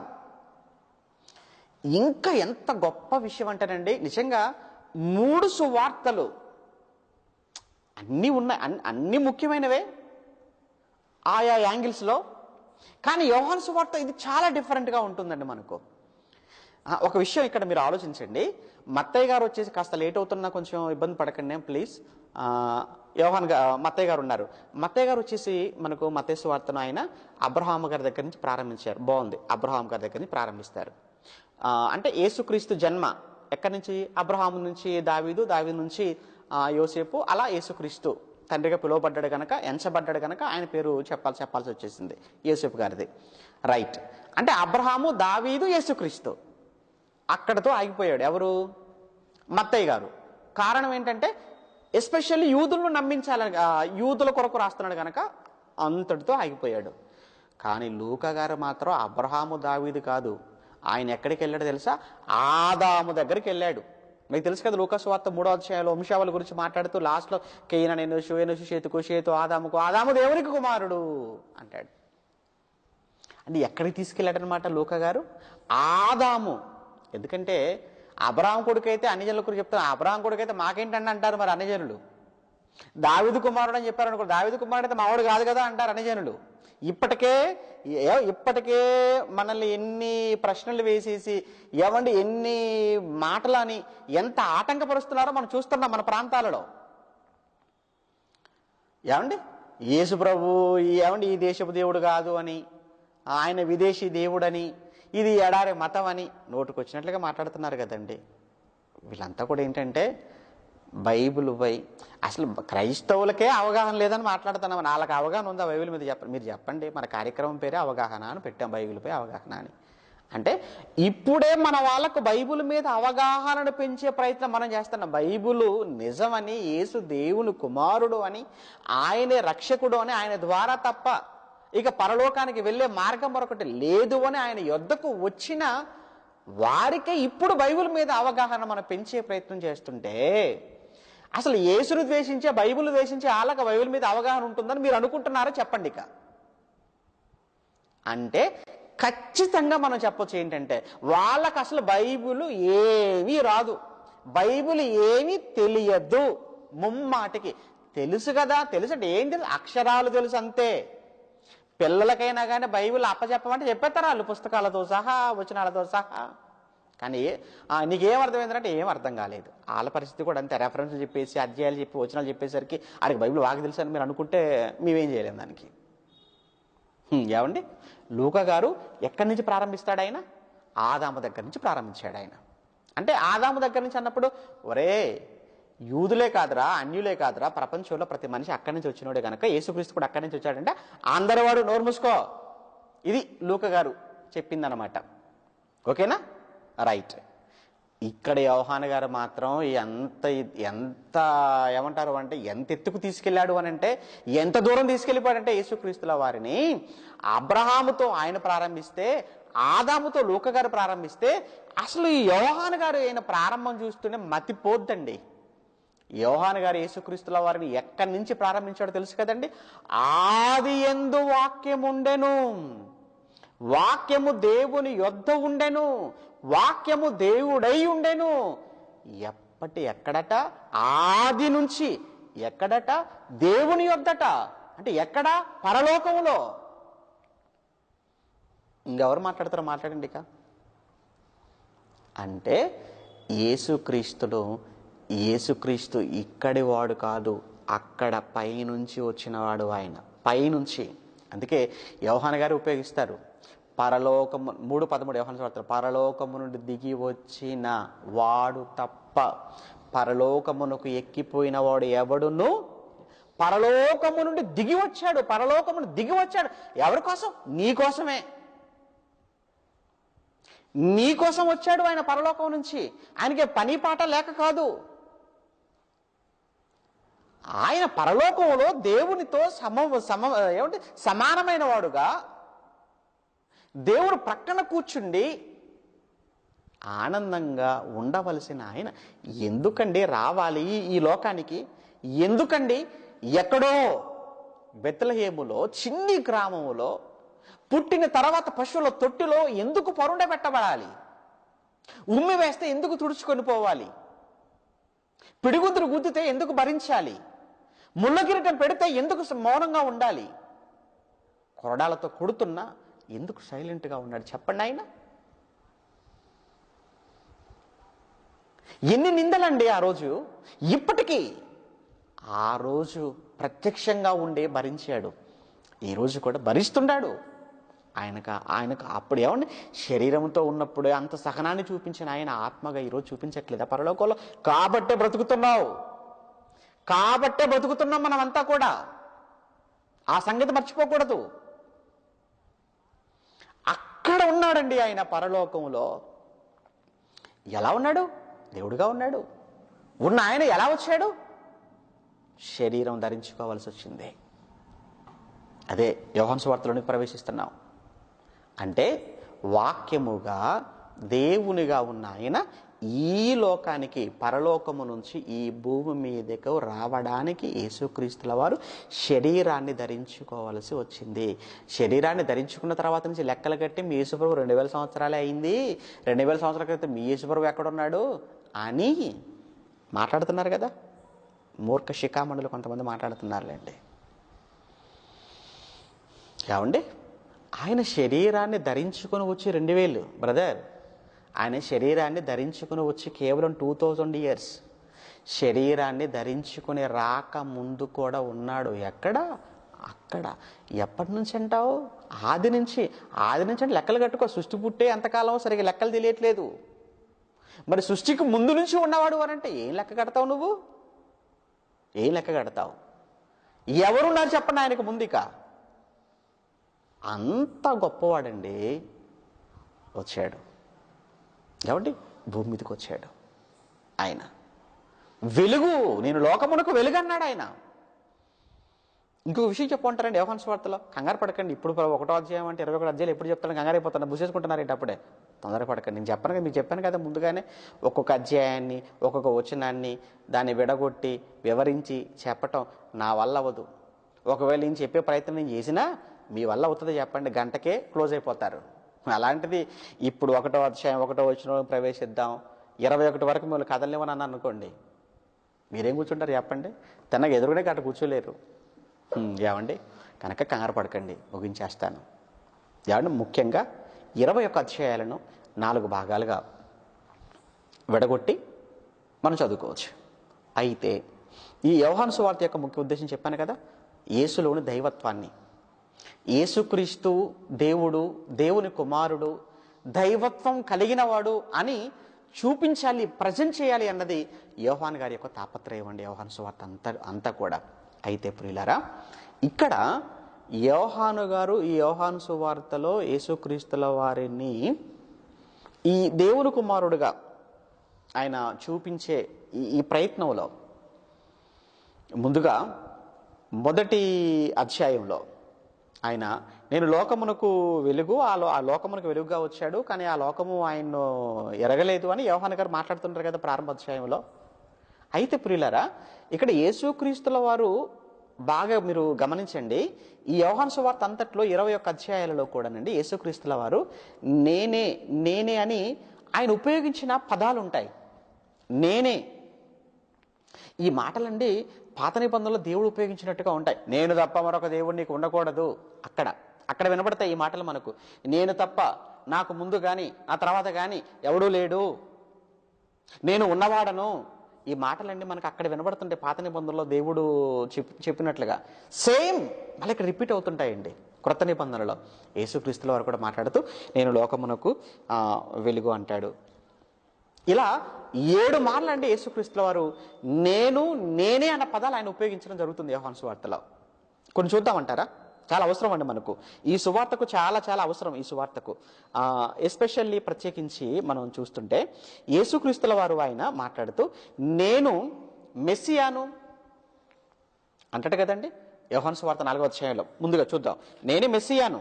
ఇంకా ఎంత గొప్ప విషయం అంటేనండి, నిజంగా 3 సువార్తలు అన్నీ ఉన్నాయి, అన్ని ముఖ్యమైనవే ఆయా యాంగిల్స్లో. కానీ యోహాను సువార్త ఇది చాలా డిఫరెంట్గా ఉంటుందండి మనకు. ఒక విషయం ఇక్కడ మీరు ఆలోచించండి. మత్తయ్య గారు వచ్చేసి కాస్త లేట్ అవుతున్నా కొంచెం ఇబ్బంది పడకండి ప్లీజ్. మత్తయ్య గారు ఉన్నారు. మత్తయ్య గారు వచ్చేసి మనకు మత్తయి సువార్తను ఆయన అబ్రహాము గారి దగ్గర నుంచి ప్రారంభించారు. బాగుంది, అబ్రహాము గారి దగ్గర నుంచి ప్రారంభిస్తారు. అంటే యేసుక్రీస్తు జన్మ ఎక్కడి నుంచి? అబ్రహాము నుంచి దావీదు, దావీదు నుంచి యోసేపు, అలా యేసుక్రీస్తు తండ్రిగా పిలువబడ్డాడు కనుక, ఎంచబడ్డాడు కనుక ఆయన పేరు చెప్పాల్సి వచ్చేసింది యోసేపు గారిది. రైట్. అంటే అబ్రహాము, దావీదు, యేసుక్రీస్తు అక్కడతో ఆగిపోయాడు ఎవరు? మత్తయ్య గారు. కారణం ఏంటంటే ఎస్పెషల్లీ యూదులను నమ్మించాలని, యూదుల కొరకు రాస్తున్నాడు కనుక అంతటితో ఆగిపోయాడు. కానీ లూకా గారు మాత్రం అబ్రహాము, దావీదు కాదు, ఆయన ఎక్కడికి వెళ్ళాడో తెలుసా? ఆదాము దగ్గరికి వెళ్ళాడు. మీకు తెలుసు కదా, లూకా సువార్త 3వ అధ్యాయంలో వంశావళి గురించి మాట్లాడుతూ లాస్ట్లో కేయినా ఎనోషు, ఎనోషు షేతుకు, షేతు ఆదాముకు, ఆదాము దేవునికి కుమారుడు అంటాడు. అంటే ఎక్కడికి తీసుకెళ్ళాడనమాట లూకా గారు? ఆదాము. ఎందుకంటే అబ్రహాం కొడుకు అయితే అన్ని జనుల గురించి చెప్తారు, అబ్రహాం కొడుకు అయితే మాకేంటండి అంటారు మరి అన్ని జనులు. దావీదు కుమారుడు అని చెప్పారు అనుకో, దావీదు కుమారుడు అయితే మావాడు కాదు కదా అంటారు అన్ని జనులు. ఇప్పటికే మనల్ని ఎన్ని ప్రశ్నలు వేసేసి ఏమండి ఎన్ని మాటలని ఎంత ఆటంకపరుస్తున్నారో మనం చూస్తున్నాం మన ప్రాంతాలలో. ఏమండి యేసు ప్రభు ఏమండి ఈ దేశపు దేవుడు కాదు అని, ఆయన విదేశీ దేవుడని, ఇది ఎడారి మతం అని నోటుకు వచ్చినట్లుగా మాట్లాడుతున్నారు కదండి. వీళ్ళంతా కూడా ఏంటంటే బైబిల్పై అసలు క్రైస్తవులకే అవగాహన లేదని మాట్లాడుతున్నాం. వాళ్ళకి అవగాహన ఉందా బైబిల్ మీద? మీరు చెప్పండి. మన కార్యక్రమం పేరే అవగాహన అని పెట్టాం, బైబిల్పై అవగాహన అని. అంటే ఇప్పుడే మన వాళ్ళకు బైబిల్ మీద అవగాహనను పెంచే ప్రయత్నం మనం చేస్తున్నాం. బైబిల్ నిజమని, యేసు దేవుని కుమారుడు అని, ఆయనే రక్షకుడు అని, ఆయన ద్వారా తప్ప ఇక పరలోకానికి వెళ్ళే మార్గం మరొకటి లేదు అని ఆయన యొద్దకు వచ్చిన వారికే ఇప్పుడు బైబిల్ మీద అవగాహన మనం పెంచే ప్రయత్నం చేస్తుంటే, అసలు యేసును ద్వేషించే, బైబిల్ ద్వేషించే వాళ్ళకి బైబిల్ మీద అవగాహన ఉంటుందని మీరు అనుకుంటున్నారో చెప్పండి. ఇక అంటే ఖచ్చితంగా మనం చెప్పొచ్చు ఏంటంటే వాళ్ళకి అసలు బైబిల్ ఏమీ రాదు, బైబిల్ ఏమీ తెలియదు. ముమ్మాటికి తెలుసు కదా, తెలుసు అంటే ఏం తెలుసు? అక్షరాలు తెలుసు అంతే. పిల్లలకైనా కానీ బైబిల్ అప్పచెప్పమంటే చెప్పేస్తారు వాళ్ళు, పుస్తకాలతో సహా, వచనాలతో సహా. కానీ నీకేం అర్థమైందంటే ఏం అర్థం కాలేదు. వాళ్ళ పరిస్థితి కూడా అంతే. రెఫరెన్స్లు చెప్పేసి, అధ్యాయాలు చెప్పి, వచనాలు చెప్పేసరికి ఆడికి బైబిల్ వాకి తెలుసు అని మీరు అనుకుంటే మేమేం చేయలేము దానికి. ఏమండి లూకా గారు ఎక్కడి నుంచి ప్రారంభిస్తాడు? ఆయన ఆదాము దగ్గర నుంచి ప్రారంభించాడు ఆయన. అంటే ఆదాము దగ్గర నుంచి అన్నప్పుడు ఒరే యూదులే కాదురా, అన్యులే కాదురా, ప్రపంచంలో ప్రతి మనిషి అక్కడి నుంచి వచ్చినోడే కనుక యేసుక్రీస్తు కూడా అక్కడి నుంచి వచ్చాడంటే అందరి వాడు నోరు మూసుకో. ఇది లూకా గారు చెప్పిందనమాట. ఓకేనా? రైట్. ఇక్కడ యోహాను గారు మాత్రం ఎంత ఏమంటారు అంటే ఎంత ఎత్తుకు తీసుకెళ్లాడు అని అంటే, ఎంత దూరం తీసుకెళ్ళిపోయాడంటే యేసుక్రీస్తుల వారిని అబ్రహాముతో ఆయన ప్రారంభిస్తే, ఆదాముతో లూకా గారు ప్రారంభిస్తే, అసలు ఈ యోహాను గారు ఆయన ప్రారంభం చూస్తూనే మతిపోద్దండి. యోహాను గారు యేసుక్రీస్తుల వారిని ఎక్కడి నుంచి ప్రారంభించాడో తెలుసు కదండి. ఆది యందు వాక్యముండెను, వాక్యము దేవుని యొద్ద ఉండెను, వాక్యము దేవుడై ఉండెను. ఎక్కడట? ఆది నుంచి. ఎక్కడట? దేవుని యొద్దట. అంటే ఎక్కడ? పరలోకములో. ఇంకెవరు మాట్లాడతారో మాట్లాడండి ఇక. అంటే యేసుక్రీస్తు ఇక్కడి వాడు కాదు, అక్కడ పైనుంచి వచ్చినవాడు ఆయన, పైనుంచి. అందుకే యోహాను గారు ఉపయోగిస్తారు పరలోకము 3:13 యోహాను సువార్త, పరలోకము నుండి దిగి వచ్చిన వాడు తప్ప పరలోకమునకు ఎక్కిపోయిన వాడు ఎవడును. పరలోకము నుండి దిగి వచ్చాడు, పరలోకమును దిగి వచ్చాడు. ఎవరి కోసం? నీ కోసమే. నీ కోసం వచ్చాడు ఆయన పరలోకం నుంచి. ఆయనకి పని పాట లేక కాదు. ఆయన పరలోకంలో దేవునితో సమానమైన వాడుగా దేవుడు ప్రక్కన కూర్చుండి ఆనందంగా ఉండవలసిన ఆయన ఎందుకండి రావాలి ఈ లోకానికి? ఎందుకండి ఎక్కడో బెత్లెహేములో చిన్ని గ్రామములో పుట్టిన తర్వాత పశువుల తొట్టిలో ఎందుకు పరుండబెట్టబడాలి? ఉమ్మి వేస్తే ఎందుకు తుడుచుకొని పోవాలి? పిడుగుతురు గుద్దితే ఎందుకు భరించాలి? ముళ్ళ కిరీటం పెడితే ఎందుకు మౌనంగా ఉండాలి? కొరడాలతో కొడుతున్నా ఎందుకు సైలెంట్గా ఉన్నాడు చెప్పండి ఆయన? ఎన్ని నిందలండి ఆ రోజు. ఇప్పటికీ ఆ రోజు ప్రత్యక్షంగా ఉండే భరించాడు, ఈ రోజు కూడా భరిస్తున్నాడు. ఆయనకు అప్పుడు ఏమండి, శరీరంతో ఉన్నప్పుడు అంత సహనాన్ని చూపించిన ఆయన ఆత్మగా ఈరోజు చూపించట్లేదా పరలోకంలో? కాబట్టే బ్రతుకుతున్నావు, కాబట్టే బ్రతుకుతున్నాం మనమంతా కూడా. ఆ సంగతి మర్చిపోకూడదు. అక్కడ ఉన్నాడండి ఆయన పరలోకంలో. ఎలా ఉన్నాడు? దేవుడుగా ఉన్నాడు. ఉన్న ఆయన ఎలా వచ్చాడు? శరీరం ధరించుకోవాల్సి వచ్చింది. అదే యోహాను సువార్తలోనికి ప్రవేశిస్తున్నాం. అంటే వాక్యముగా దేవునిగా ఉన్న ఆయన ఈ లోకానికి, పరలోకము నుంచి ఈ భూమి మీదకు రావడానికి యేసుక్రీస్తుల వారు శరీరాన్ని ధరించుకోవాల్సి వచ్చింది. శరీరాన్ని ధరించుకున్న తర్వాత నుంచి లెక్కలు కట్టి మీ యేసుప్రభు 2000 సంవత్సరాలే అయింది, 2000 సంవత్సరాల క్రితం మీ యేసుప్రభు ఎక్కడున్నాడు అని మాట్లాడుతున్నారు కదా. మూర్ఖ శిఖామణులు కొంతమంది మాట్లాడుతున్నారులేండి. ఏమండి, ఆయన శరీరాన్ని ధరించుకొని వచ్చి 2000 బ్రదర్, ఆయన శరీరాన్ని ధరించుకుని వచ్చి కేవలం 2000 ఇయర్స్ శరీరాన్ని ధరించుకుని రాక ముందు కూడా ఉన్నాడు. ఎక్కడ? అక్కడ. ఎప్పటి నుంచి అంటావు? ఆది నుంచి అంటే లెక్కలు కట్టుకో. సృష్టి పుట్టే అంతకాలం సరిగ్గా లెక్కలు తెలియట్లేదు. మరి సృష్టికి ముందు నుంచి ఉన్నవాడు అనంటే ఏం లెక్క కడతావు నువ్వు? ఏం లెక్క కడతావు? ఎవరున్నారు చెప్పండి ఆయనకు ముందుక? అంత గొప్పవాడండి. వచ్చాడు. ఏమండి, భూమి మీదకి వచ్చాడు ఆయన. వెలుగు, నేను లోకమునకు వెలుగు అన్నాడు ఆయన. ఇంకొక విషయం చెప్పుకుంటారండి యోహాను సువార్తలో. కంగారు పడకండి. ఇప్పుడు 1వ అధ్యాయం అంటే 21 అధ్యాయులు ఎప్పుడు చెప్తాను, కంగారు అయిపోతాను, బుసేసుకుంటున్నారేంటి అప్పుడే? తొందరపడకండి. నేను చెప్పను కదా, మీకు చెప్పాను కదా ముందుగానే. ఒక్కొక్క అధ్యాయాన్ని, ఒక్కొక్క వచనాన్ని దాన్ని విడగొట్టి వివరించి చెప్పటం నా వల్ల అవ్వదు. ఒకవేళ నేను చెప్పే ప్రయత్నం నేను చేసినా మీ వల్ల అవుతుంది చెప్పండి, గంటకే క్లోజ్ అయిపోతారు. అలాంటిది ఇప్పుడు 1వ అధ్యాయం 1వ వచనం ప్రవేశిద్దాం, 21 వరకు మిమ్మల్ని కదలనివ్వని అన్నాను అనుకోండి, మీరేం కూర్చుంటారు చెప్పండి? తిన్నగా ఎదురుగానే గట్ట కూర్చోలేరు. ఏమండి, కనుక కంగారు పడకండి, ముగించేస్తాను. ఏమండి, ముఖ్యంగా 21 అధ్యాయాలను 4 భాగాలుగా విడగొట్టి మనం చదువుకోవచ్చు. అయితే ఈ యోహాను సువార్త యొక్క ముఖ్య ఉద్దేశం చెప్పాను కదా, యేసులోని దైవత్వాన్ని, యేసుక్రీస్తు దేవుడు, దేవుని కుమారుడు, దైవత్వం కలిగిన వాడు అని చూపించాలి, ప్రజెంట్ చేయాలి అన్నది యోహాను గారి యొక్క తాపత్రయం అండి, యోహాను సువార్త అంతా కూడా. అయితే ప్రియులారా, ఇక్కడ యోహాను గారు ఈ యోహాను సువార్తలో యేసుక్రీస్తుల వారిని ఈ దేవుని కుమారుడుగా ఆయన చూపించే ఈ ప్రయత్నంలో ముందుగా మొదటి అధ్యాయంలో ఆయన నేను లోకమునకు వెలుగు, ఆ లోకమునకు వెలుగుగా వచ్చాడు, కానీ ఆ లోకము ఆయన్ను ఎరగలేదు అని యోహాను గారు మాట్లాడుతుంటారు కదా ప్రారంభ అధ్యాయంలో. అయితే ప్రియులారా, ఇక్కడ యేసుక్రీస్తుల వారు బాగా మీరు గమనించండి, ఈ యోహాను సువార్త అంతట్లో 21 అధ్యాయాలలో కూడానండి యేసుక్రీస్తుల వారు నేనే అని ఆయన ఉపయోగించిన పదాలు ఉంటాయి. నేనే, ఈ మాటలండి పాత నిబంధనలో దేవుడు ఉపయోగించినట్టుగా ఉంటాయి. నేను తప్ప మరొక దేవుడు నీకు ఉండకూడదు, అక్కడ వినబడతాయి ఈ మాటలు మనకు. నేను తప్ప నాకు ముందు కానీ నా తర్వాత కానీ ఎవడూ లేడు, నేను ఉన్నవాడను, ఈ మాటలన్నీ మనకు అక్కడ వినబడుతుంటే పాత నిబంధనలో దేవుడు చెప్పినట్లుగా సేమ్ మళ్ళీ ఇక్కడ రిపీట్ అవుతుంటాయండి క్రొత్త నిబంధనలో. యేసుక్రీస్తుల వారు కూడా మాట్లాడుతూ నేను లోకమునకు వెలుగు అంటాడు. ఇలా 7 మార్లు అండి యేసుక్రీస్తుల వారు నేనే అన్న పదాలు ఆయన ఉపయోగించడం జరుగుతుంది యోహాను సువార్తలో. కొన్ని చూద్దామంటారా? చాలా అవసరం అండి మనకు ఈ సువార్తకు, చాలా చాలా అవసరం ఈ సువార్తకు. ఎస్పెషల్లీ ప్రత్యేకించి మనం చూస్తుంటే యేసుక్రీస్తుల వారు ఆయన మాట్లాడుతూ నేను మెస్సియాను అంటాడు కదండి యోహాను సువార్త 4వ అధ్యాయంలో. ముందుగా చూద్దాం, నేనే మెస్సియాను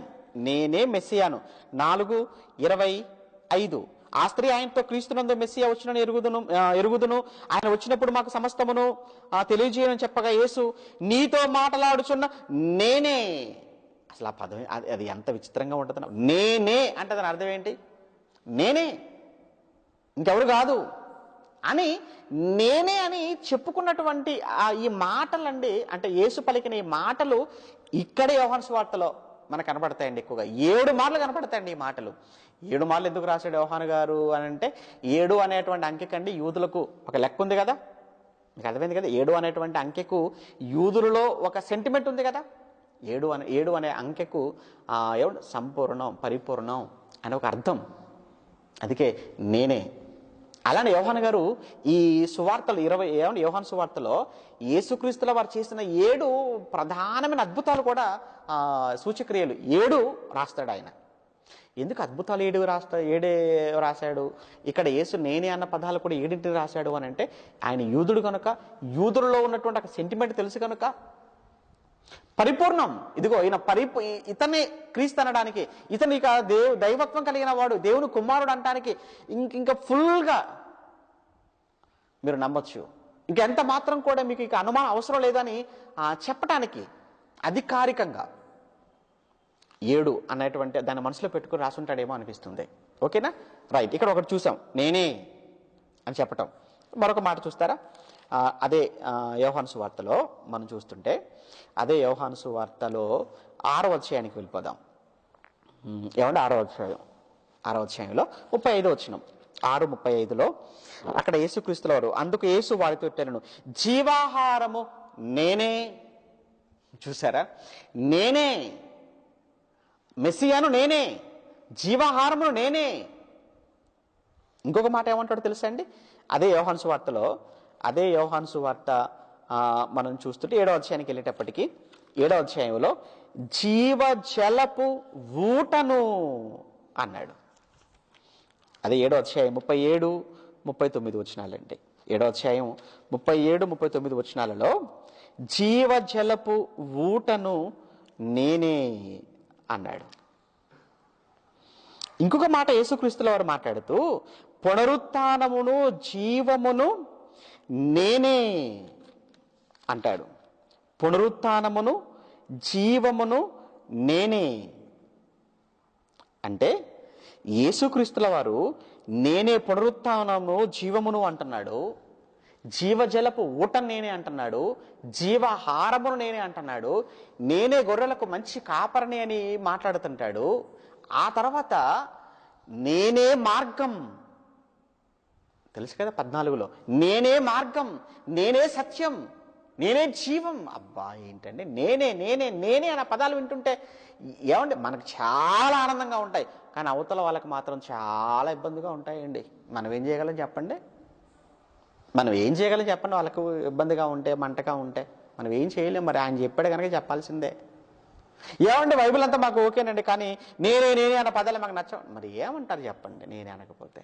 4:25. ఆ స్త్రీ ఆయనతో క్రీస్తునందు మెస్సియా వచ్చినని ఎరుగుదును, ఆయన వచ్చినప్పుడు మాకు సమస్తమును తెలియజేయని చెప్పగా యేసు నీతో మాట్లాడుచున్న నేనే. అసలు ఆ పదం అది ఎంత విచిత్రంగా ఉంటుంది. నేనే అంటే దాని అర్థం ఏంటి? నేనే, ఇంకెవరు కాదు. అని నేనే అని చెప్పుకున్నటువంటి ఈ మాటలండి, అంటే యేసు పలికిన ఈ మాటలు ఇక్కడే యోహాను సువార్తలో మనకు కనపడతాయండి. ఎక్కువగా 7 మార్లు కనపడతాయండి ఈ మాటలు. 7 మార్లు ఎందుకు రాశాడు యోహాను గారు అని అంటే, 7 అనేటువంటి అంకెకండి యూదులకు ఒక లెక్క ఉంది కదా, మీకు అర్థమైంది కదా. 7 అనేటువంటి అంకెకు యూదులలో ఒక సెంటిమెంట్ ఉంది కదా. 7 అనే అంకెకు సంపూర్ణం, పరిపూర్ణం అనే ఒక అర్థం. అందుకే నేనే. అలానే యోహాను గారు ఈ సువార్తలు యోహాను సువార్తలో యేసుక్రీస్తుల వారు చేసిన 7 ప్రధానమైన అద్భుతాలు కూడా సూచక్రియలు 7 రాస్తాడు ఆయన. ఎందుకు అద్భుతాలు 7 రాశాడు? ఇక్కడ యేసు నేనే అన్న పదాలు కూడా 7 రాశాడు అని అంటే, ఆయన యూదుడు కనుక, యూదులలో ఉన్నటువంటి ఒక సెంటిమెంట్ తెలుసు కనుక, పరిపూర్ణం, ఇదిగో ఈయన ఇతనే క్రీస్తు అనడానికి, ఇతను ఇక దైవత్వం కలిగిన వాడు, దేవుని కుమారుడు అనడానికి ఇంకా ఫుల్గా మీరు నమ్మొచ్చు. ఇంకెంత మాత్రం కూడా మీకు ఇక అనుమానం అవసరం లేదని చెప్పటానికి అధికారికంగా 7 అనేటువంటి దాన్ని మనసులో పెట్టుకుని రాసుంటాడేమో అనిపిస్తుంది. ఓకేనా, రైట్. ఇక్కడ ఒకటి చూసాం, నేనే అని చెప్పటం. మరొక మాట చూస్తారా? అదే యోహాను సువార్తలో మనం చూస్తుంటే, అదే యోహాను సువార్తలో 6వ అధ్యాయానికి వెళ్ళిపోదాం. ఏమంటే 6వ అధ్యాయంలో 35వ వచనం, 6:35లో అక్కడ యేసుక్రీస్తుల వారు, అందుకు యేసు వారితో ఇట్లనెను, జీవాహారము నేనే. చూసారా, నేనే మెస్సియాను, నేనే జీవాహారమును, నేనే. ఇంకొక మాట ఏమంటాడో తెలుసా అండి? అదే యోహాను సువార్త మనం చూస్తుంటే 7వ అధ్యాయానికి వెళ్ళేటప్పటికి, 7వ అధ్యాయంలో జీవజలపు ఊటను అన్నాడు. అదే 7వ అధ్యాయం 37-39 వచనాలండి. 7వ అధ్యాయం 37-39 వచనాలలో జీవజలపు ఊటను నేనే అన్నాడు. ఇంకొక మాట యేసుక్రీస్తుల వారు మాట్లాడుతూ, పునరుత్థానమును జీవమును నేనే అంటాడు. పునరుత్థానమును జీవమును నేనే అంటే, యేసుక్రీస్తుల వారు నేనే పునరుత్థానము జీవమును అంటున్నాడు, జీవజలపు ఊటను నేనే అంటున్నాడు, జీవాహారమును నేనే అంటున్నాడు, నేనే గొర్రెలకు మంచి కాపరిని అని మాట్లాడుతుంటాడు. ఆ తర్వాత నేనే మార్గం, తెలుసు కదా 14లో, నేనే మార్గం, నేనే సత్యం, నేనే జీవం. అబ్బా ఏంటండి, నేనే నేనే నేనే అనే పదాలు వింటుంటే ఏమండి మనకు చాలా ఆనందంగా ఉంటాయి, కానీ అవతల వాళ్ళకి మాత్రం చాలా ఇబ్బందిగా ఉంటాయండి. మనం ఏం చేయగలం చెప్పండి? వాళ్ళకు ఇబ్బందిగా ఉంటే, మంటగా ఉంటే మనం ఏం చేయలేం. మరి ఆయన చెప్పాడు కనుక చెప్పాల్సిందే. ఏమండి బైబిల్ అంతా మాకు ఓకేనండి, కానీ నేనే అన్న పదాలు మాకు నచ్చవు. మరి ఏమంటారు చెప్పండి నేనే అనకపోతే?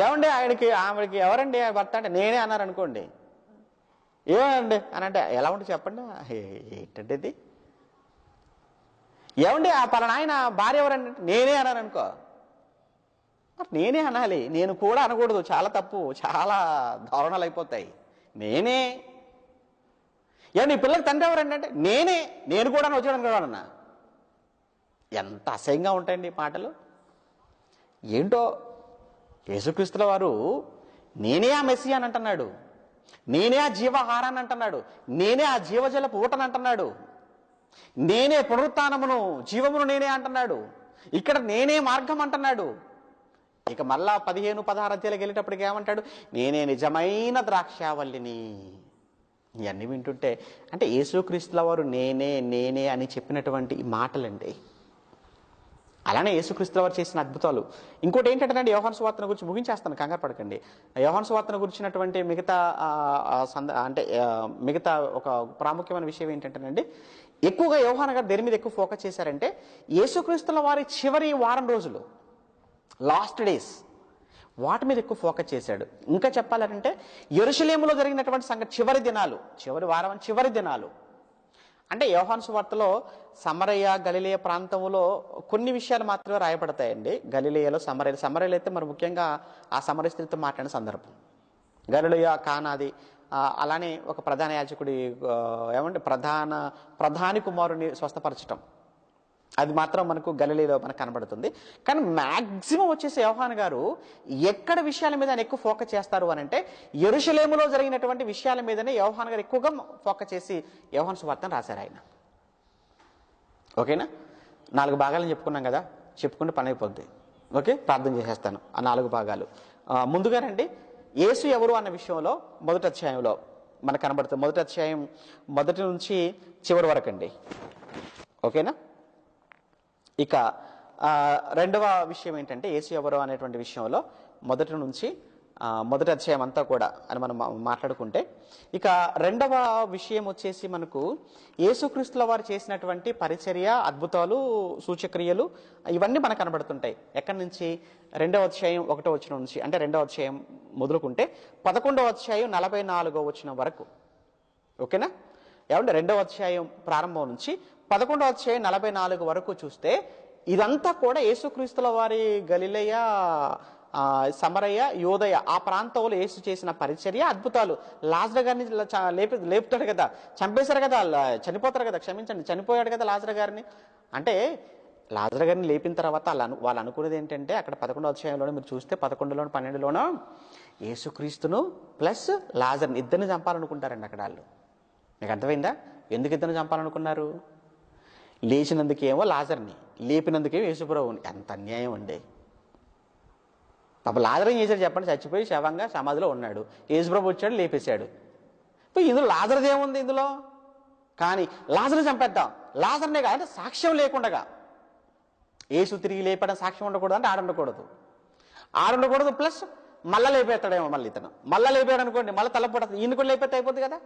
ఏమండి ఆవిడకి ఎవరండి భర్త అంటే నేనే అన్నారు అనుకోండి, ఏమండి అని అంటే ఎలా ఉంటుంది చెప్పండి? ఏంటంటే ఇది? ఏమండి ఆ పలానా ఆయన భార్య ఎవరండి నేనే అన్నారు అనుకో, మరి నేనే అనాలి, నేను కూడా అనకూడదు. చాలా తప్పు, చాలా దారుణాలు అయిపోతాయి. నేనే. ఏమండి ఈ పిల్లలకి తండ్రి ఎవరండి అంటే నేను కూడా వచ్చాను కూడా అన్నా. ఎంత అసహ్యంగా ఉంటాయండి ఈ మాటలు. ఏంటో యేసుక్రీస్తుల వారు నేనే ఆ మెస్సియా అని అంటున్నాడు, నేనే ఆ జీవాహారాన్ని అంటున్నాడు, నేనే ఆ జీవజలపు ఊటని అంటున్నాడు, నేనే పునరుత్థానమును జీవమును నేనే అంటున్నాడు, ఇక్కడ నేనే మార్గం అంటున్నాడు. ఇక మళ్ళా 15-16 అధ్యాయాలకు వెళ్ళేటప్పటికి ఏమంటాడు? నేనే నిజమైన ద్రాక్షావల్లిని. ఇవన్నీ వింటుంటే అంటే యేసుక్రీస్తుల వారు నేనే అని చెప్పినటువంటి మాటలండి. అలానే యేసుక్రీస్తుల వారు చేసిన అద్భుతాలు. ఇంకోటి ఏంటంటే యోహాను సువార్తను గురించి ముగించేస్తాను, కంగారు పడకండి. యోహాను సువార్తను గురించినటువంటి మిగతా ఒక ప్రాముఖ్యమైన విషయం ఏంటంటేనండి, ఎక్కువగా యోహాను గారు దేని మీద ఎక్కువ ఫోకస్ చేశారంటే, యేసుక్రీస్తుల వారి చివరి వారం రోజులు, లాస్ట్ డేస్, వాటి మీద ఎక్కువ ఫోకస్ చేశాడు. ఇంకా చెప్పాలంటే యెరూషలేములో జరిగినటువంటి చివరి వారం చివరి దినాలు అంటే యోహాను సువార్తలో సమరయ గలిలయ ప్రాంతంలో కొన్ని విషయాలు మాత్రమే రాయబడతాయండి. గలిలయలో సమరయలు అయితే మరి ముఖ్యంగా ఆ సమరయ స్త్రీతో మాట్లాడిన సందర్భం, గలిలయ కానాది, అలానే ఒక ప్రధాన యాజకుడి ప్రధాని కుమారుని స్వస్థపరచటం, అది మాత్రం మనకు గలిలీలో మనకు కనబడుతుంది. కానీ మ్యాక్సిమం వచ్చేసి యోహాను గారు ఎక్కడ విషయాల మీద ఆయన ఎక్కువ ఫోకస్ చేస్తారు అని అంటే యెరూషలేములో జరిగినటువంటి విషయాల మీదనే యోహాను గారు ఎక్కువగా ఫోకస్ చేసి యోహాను సువార్తను రాశారు ఆయన. ఓకేనా? 4 భాగాలను చెప్పుకున్నాం కదా, చెప్పుకుంటే పని అయిపోద్ది. ఓకే, ప్రార్థన చేసేస్తాను ఆ 4 భాగాలు. ముందుగానండి యేసు ఎవరు అన్న విషయంలో మొదటి అధ్యాయంలో మనకు కనబడుతుంది. మొదటి అధ్యాయం మొదటి నుంచి చివరి వరకు అండి. ఓకేనా? ఇక రెండవ విషయం ఏంటంటే యేసు ఎవరు అనేటువంటి విషయంలో మొదటి నుంచి మొదటి అధ్యాయం అంతా కూడా అని మనం మాట్లాడుకుంటే, ఇక రెండవ విషయం వచ్చేసి మనకు యేసుక్రీస్తుల వారు చేసినటువంటి పరిచర్య, అద్భుతాలు, సూచక్రియలు ఇవన్నీ మనకు కనబడుతుంటాయి. ఎక్కడి నుంచి? 2వ అధ్యాయం 1వ వచనం నుంచి, అంటే 2వ అధ్యాయం మొదలుకుంటే 11వ అధ్యాయం 44వ వచనం వరకు. ఓకేనా? ఏమంటే 2వ అధ్యాయం ప్రారంభం నుంచి 11వ అధ్యాయం 44 వరకు చూస్తే ఇదంతా కూడా యేసుక్రీస్తుల వారి గలిలయ, సమరయ, యోదయ ఆ ప్రాంతంలో యేసు చేసిన పరిచర్య, అద్భుతాలు. లాజరు గారిని లేపుతాడు కదా, చంపేశారు కదా, చనిపోతారు కదా, క్షమించండి, చనిపోయాడు కదా లాజరు గారిని. అంటే లాజరు గారిని లేపిన తర్వాత వాళ్ళు అనుకునేది ఏంటంటే అక్కడ 11వ అధ్యాయంలోనే మీరు చూస్తే 11లోనూ 12లోనూ యేసుక్రీస్తును ప్లస్ లాజర్ని ఇద్దరిని చంపాలనుకుంటారండి అక్కడ వాళ్ళు. మీకు అర్థమైందా? ఎందుకు ఇద్దరిని చంపాలనుకున్నారు? లేచినందుకేమో లాజర్ని, లేపినందుకేమో యేసుప్రభువుని. ఎంత అన్యాయం అండి! పాప లాజర్ ఏం చేశాడు చెప్పండి? చచ్చిపోయి శవంగా సమాధిలో ఉన్నాడు, యేసుప్రభు వచ్చాడు లేపేశాడు. ఇందులో లాజర్ది ఏముంది ఇందులో? కానీ లాజర్ని చంపేద్దాం, లాజర్నే కాదు, సాక్ష్యం లేకుండా యేసు తిరిగి లేపడం సాక్ష్యం ఉండకూడదు అంటే ఆడుండకూడదు. ప్లస్ మళ్ళా లేపేస్తాడేమో, మళ్ళీ ఇతను మళ్ళా లేపాడు అనుకోండి, మళ్ళీ తలపడతాడు, ఈయన కూడా లేపేస్తే అయిపోద్ది కదా.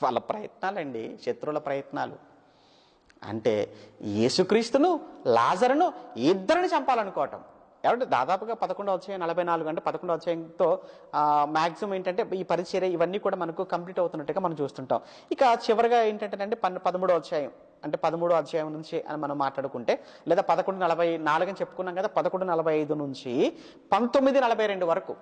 వాళ్ళ ప్రయత్నాలండి, శత్రువుల ప్రయత్నాలు. అంటే యేసుక్రీస్తును లాజరును ఇద్దరిని చంపాలనుకోవటం. ఏమంటే దాదాపుగా 11వ అధ్యాయం 44 అంటే 11వ అధ్యాయంతో మ్యాక్సిమం ఏంటంటే ఈ పరిచర్య ఇవన్నీ కూడా మనకు కంప్లీట్ అవుతున్నట్టుగా మనం చూస్తుంటాం. ఇక చివరిగా ఏంటంటే 13వ అధ్యాయం, అంటే 13వ అధ్యాయం నుంచి అని మనం మాట్లాడుకుంటే, లేదా 11:44 అని చెప్పుకున్నాం కదా, 11:45 నుంచి 19:42 వరకు,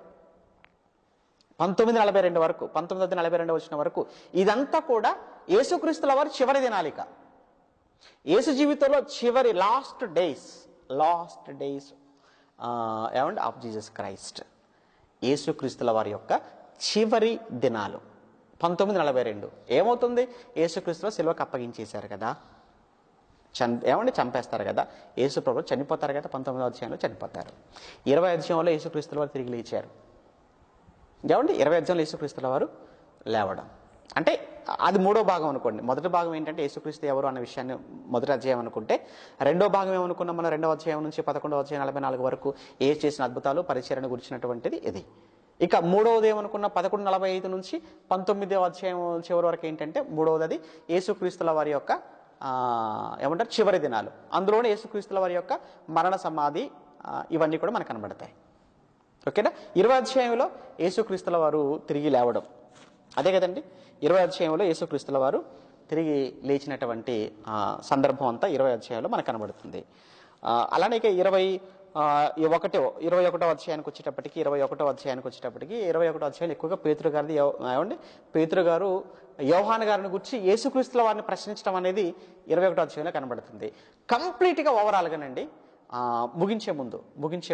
19:42 వచ్చిన వరకు ఇదంతా కూడా యేసుక్రీస్తుల వారి చివరి దినాలిక, యేసు జీవితంలో చివరి లాస్ట్ డేస్ ఏమంటే ఆఫ్ జీసస్ క్రైస్ట్, యేసుక్రీస్తుల వారి యొక్క చివరి దినాలు 19:42. ఏమవుతుంది? యేసుక్రీస్తులో సిలువకు అప్పగించేశారు కదా, చంపేస్తారు కదా, యేసు ప్రభు చనిపోతారు కదా, 19వ అధ్యాయంలో చనిపోతారు. 20వ అధ్యాయంలో యేసుక్రీస్తుల వారు తిరిగి లేచారు. 20వ అధ్యాయంలో యేసుక్రీస్తుల వారు లేవడం అంటే అది 3వ భాగం అనుకోండి. మొదటి భాగం ఏంటంటే యేసుక్రీస్తు ఎవరు అన్న విషయాన్ని మొదటి అధ్యాయం అనుకుంటే, 2వ భాగం ఏమనుకున్నాం మనం? 2వ అధ్యాయం నుంచి 11వ అధ్యాయం 44 వరకు యేసు చేసిన అద్భుతాలు, పరిచర్యను గురించినటువంటిది ఇది. ఇక 3వది ఏమనుకున్న 11:45 నుంచి 19వ అధ్యాయం చివరి వరకు ఏంటంటే 3వది యేసుక్రీస్తుల వారి యొక్క ఏమంటారు చివరి దినాలు. అందులోనే యేసుక్రీస్తుల వారి యొక్క మరణ సమాధి ఇవన్నీ కూడా మనకు కనబడతాయి. ఓకేనా? 20వ అధ్యాయంలో యేసుక్రీస్తుల వారు తిరిగి లేవడం, అదే కదండి. 20వ అధ్యాయంలో యేసుక్రీస్తుల వారు తిరిగి లేచినటువంటి సందర్భం అంతా 20వ అధ్యాయంలో మనకు కనబడుతుంది. అలానే ఇక 21వ అధ్యాయానికి వచ్చేటప్పటికి 21వ అధ్యాయం ఎక్కువగా పేతురు గారిది. ఏమండి, పేతురు గారు యోహాను గారిని గురించి యేసుక్రీస్తుల వారిని ప్రశ్నించడం అనేది 21వ అధ్యాయంలో కనబడుతుంది. కంప్లీట్గా ఓవరాల్గానండి. ముగించే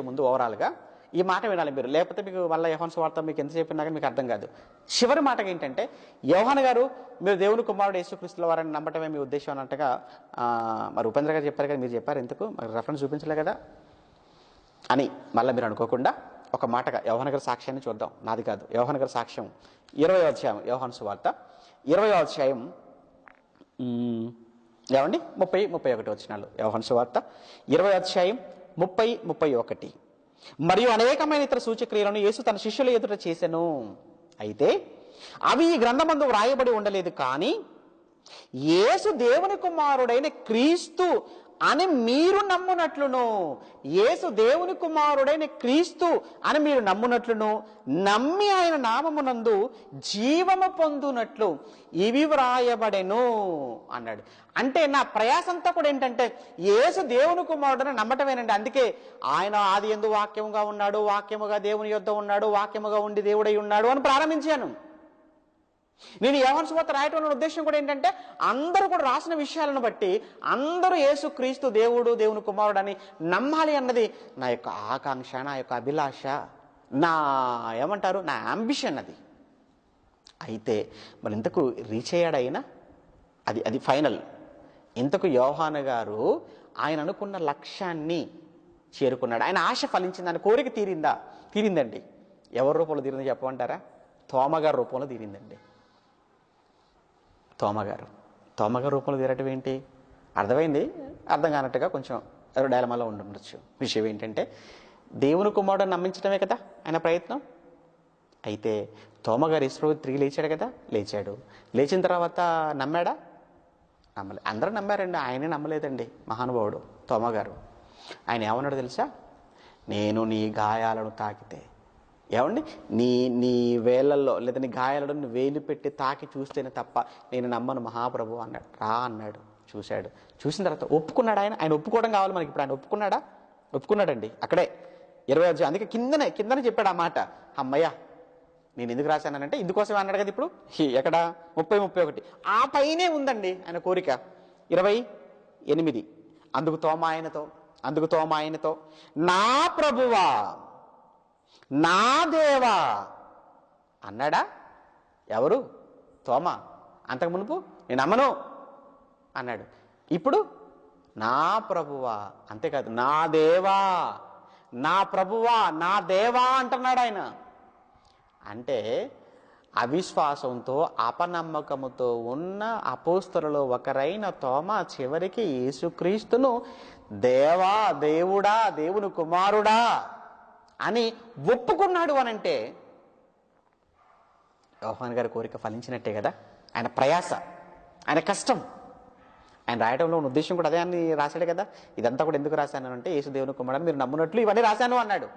ముందు ఓవరాల్గా ఈ మాట వినాలి మీరు, లేకపోతే మీకు మళ్ళీ యోహాను సువార్త మీకు ఎంత చెప్పినా కానీ మీకు అర్థం కాదు. చివరి మాటగా ఏంటంటే, యోహాను గారు మీరు దేవుని కుమారుడు యేసుక్రీస్తుల వారిని నమ్మటమే మీ ఉద్దేశం అన్నట్టుగా మరి ఉపేంద్ర గారు చెప్పారు కదా, మీరు చెప్పారు, ఎందుకు మరి రెఫరెన్స్ చూపించలే కదా అని మళ్ళీ మీరు అనుకోకుండా ఒక మాటగా యోహాను గారి సాక్ష్యాన్ని చూద్దాం. నాది కాదు, యోహాను గారి సాక్ష్యం 20వ అధ్యాయం యోహాను సువార్త 20వ అధ్యాయం ఏమండి 30-31 వచనాలు. యోహాను సువార్త 20వ అధ్యాయం 30-31. మరియు అనేకమైన ఇతర సూచక్రియలను యేసు తన శిష్యుల ఎదుట చేసెను. అయితే అవి ఈ గ్రంథమందు వ్రాయబడి ఉండలేదు, కానీ యేసు దేవుని కుమారుడైన క్రీస్తు అని మీరు నమ్మునట్లును, యేసు దేవుని కుమారుడైన క్రీస్తు అని మీరు నమ్మునట్లును, నమ్మి ఆయన నామమునందు జీవము పొందునట్లు ఇవి వ్రాయబడెను అన్నాడు. అంటే నా ప్రయాసంతా కూడా ఏంటంటే యేసు దేవుని కుమారుడని నమ్మటమేనండి. అందుకే ఆయన ఆది యందు వాక్యముగా ఉన్నాడు, వాక్యముగా దేవుని యొద్ద ఉన్నాడు, వాక్యముగా ఉండి దేవుడై ఉన్నాడు అని ప్రారంభించాను. నేను యోహాను సువార్త రాయటం వల్ల ఉద్దేశం కూడా ఏంటంటే అందరూ కూడా రాసిన విషయాలను బట్టి అందరూ యేసు క్రీస్తు దేవుడు, దేవుని కుమారుడు అని నమ్మాలి అన్నది నా యొక్క ఆకాంక్ష, నా యొక్క అభిలాష, నా ఏమంటారు నా అంబిషన్ అది. అయితే మరి ఇంతకు రీచ్ అయ్యాడు అయినా అది అది ఫైనల్. ఇంతకు యోహాను గారు ఆయన అనుకున్న లక్ష్యాన్ని చేరుకున్నాడు. ఆయన ఆశ ఫలించింది, ఆయన కోరిక తీరిందా? తీరిందండి. ఎవరి రూపంలో తీరిందో చెప్పమంటారా? తోమగారి రూపంలో తీరిందండి. తోమగారు రూపంలో తీరటం ఏంటి? అర్థమైంది, అర్థం కానట్టుగా కొంచెం డైలమాలో ఉండొచ్చు. విషయం ఏంటంటే దేవుని కుమారుడు నమ్మించడమే కదా ఆయన ప్రయత్నం. అయితే తోమగారు యేసుప్రభువు తిరిగి లేచాడు కదా, లేచాడు. లేచిన తర్వాత నమ్మాడా? నమ్మలే. అందరూ నమ్మారండి, ఆయనే నమ్మలేదండి మహానుభావుడు తోమగారు. ఆయన ఏమన్నాడు తెలుసా? నేను నీ గాయాలను తాకితే, ఏమండి నీ నీ వేళ్ళల్లో లేదా నీ గాయాలను వేలు పెట్టి తాకి చూస్తేనే తప్ప నేను నమ్మను మహాప్రభు అన్నాడు. రా అన్నాడు. చూశాడు. చూసిన తర్వాత ఒప్పుకున్నాడు. ఆయన ఒప్పుకోవడం కావాలి మనకి. ఇప్పుడు ఆయన ఒప్పుకున్నాడా? ఒప్పుకున్నాడండి. అక్కడే 20 అధ్యాయం. అందుకే కిందనే చెప్పాడు ఆ మాట. అమ్మయ్య నేను ఎందుకు రాశానంటే ఇందుకోసం అన్నాడు కదా. ఇప్పుడు ఎక్కడ 30-31 ఆ పైనే ఉందండి ఆయన కోరిక. 28 అందుకు తోమ ఆయనతో నా ప్రభువా నా దేవా అన్నాడా? ఎవరు? తోమ. అంతకు మునుపు నేను నమ్మను అన్నాడు. ఇప్పుడు నా ప్రభువా, అంతేకాదు నా దేవా, నా ప్రభువా నా దేవా అంటున్నాడు ఆయన. అంటే అవిశ్వాసంతో అపనమ్మకముతో ఉన్న అపోస్తలులో ఒకరైన తోమ చివరికి యేసుక్రీస్తును దేవా, దేవుడా, దేవుని కుమారుడా అని ఒప్పుకున్నాడు అనంటే యోహాను గారి కోరిక ఫలించినట్టే కదా. ఆయన ప్రయాస, ఆయన కష్టం, ఆయన రాయడంలో ఉన్న ఉద్దేశం కూడా అదే అని రాశాడు కదా. ఇదంతా కూడా ఎందుకు రాశాను అంటే యేసు దేవుని కుమారుడు మీరు నమ్మునట్లు ఇవన్నీ రాశాను అన్నాడు.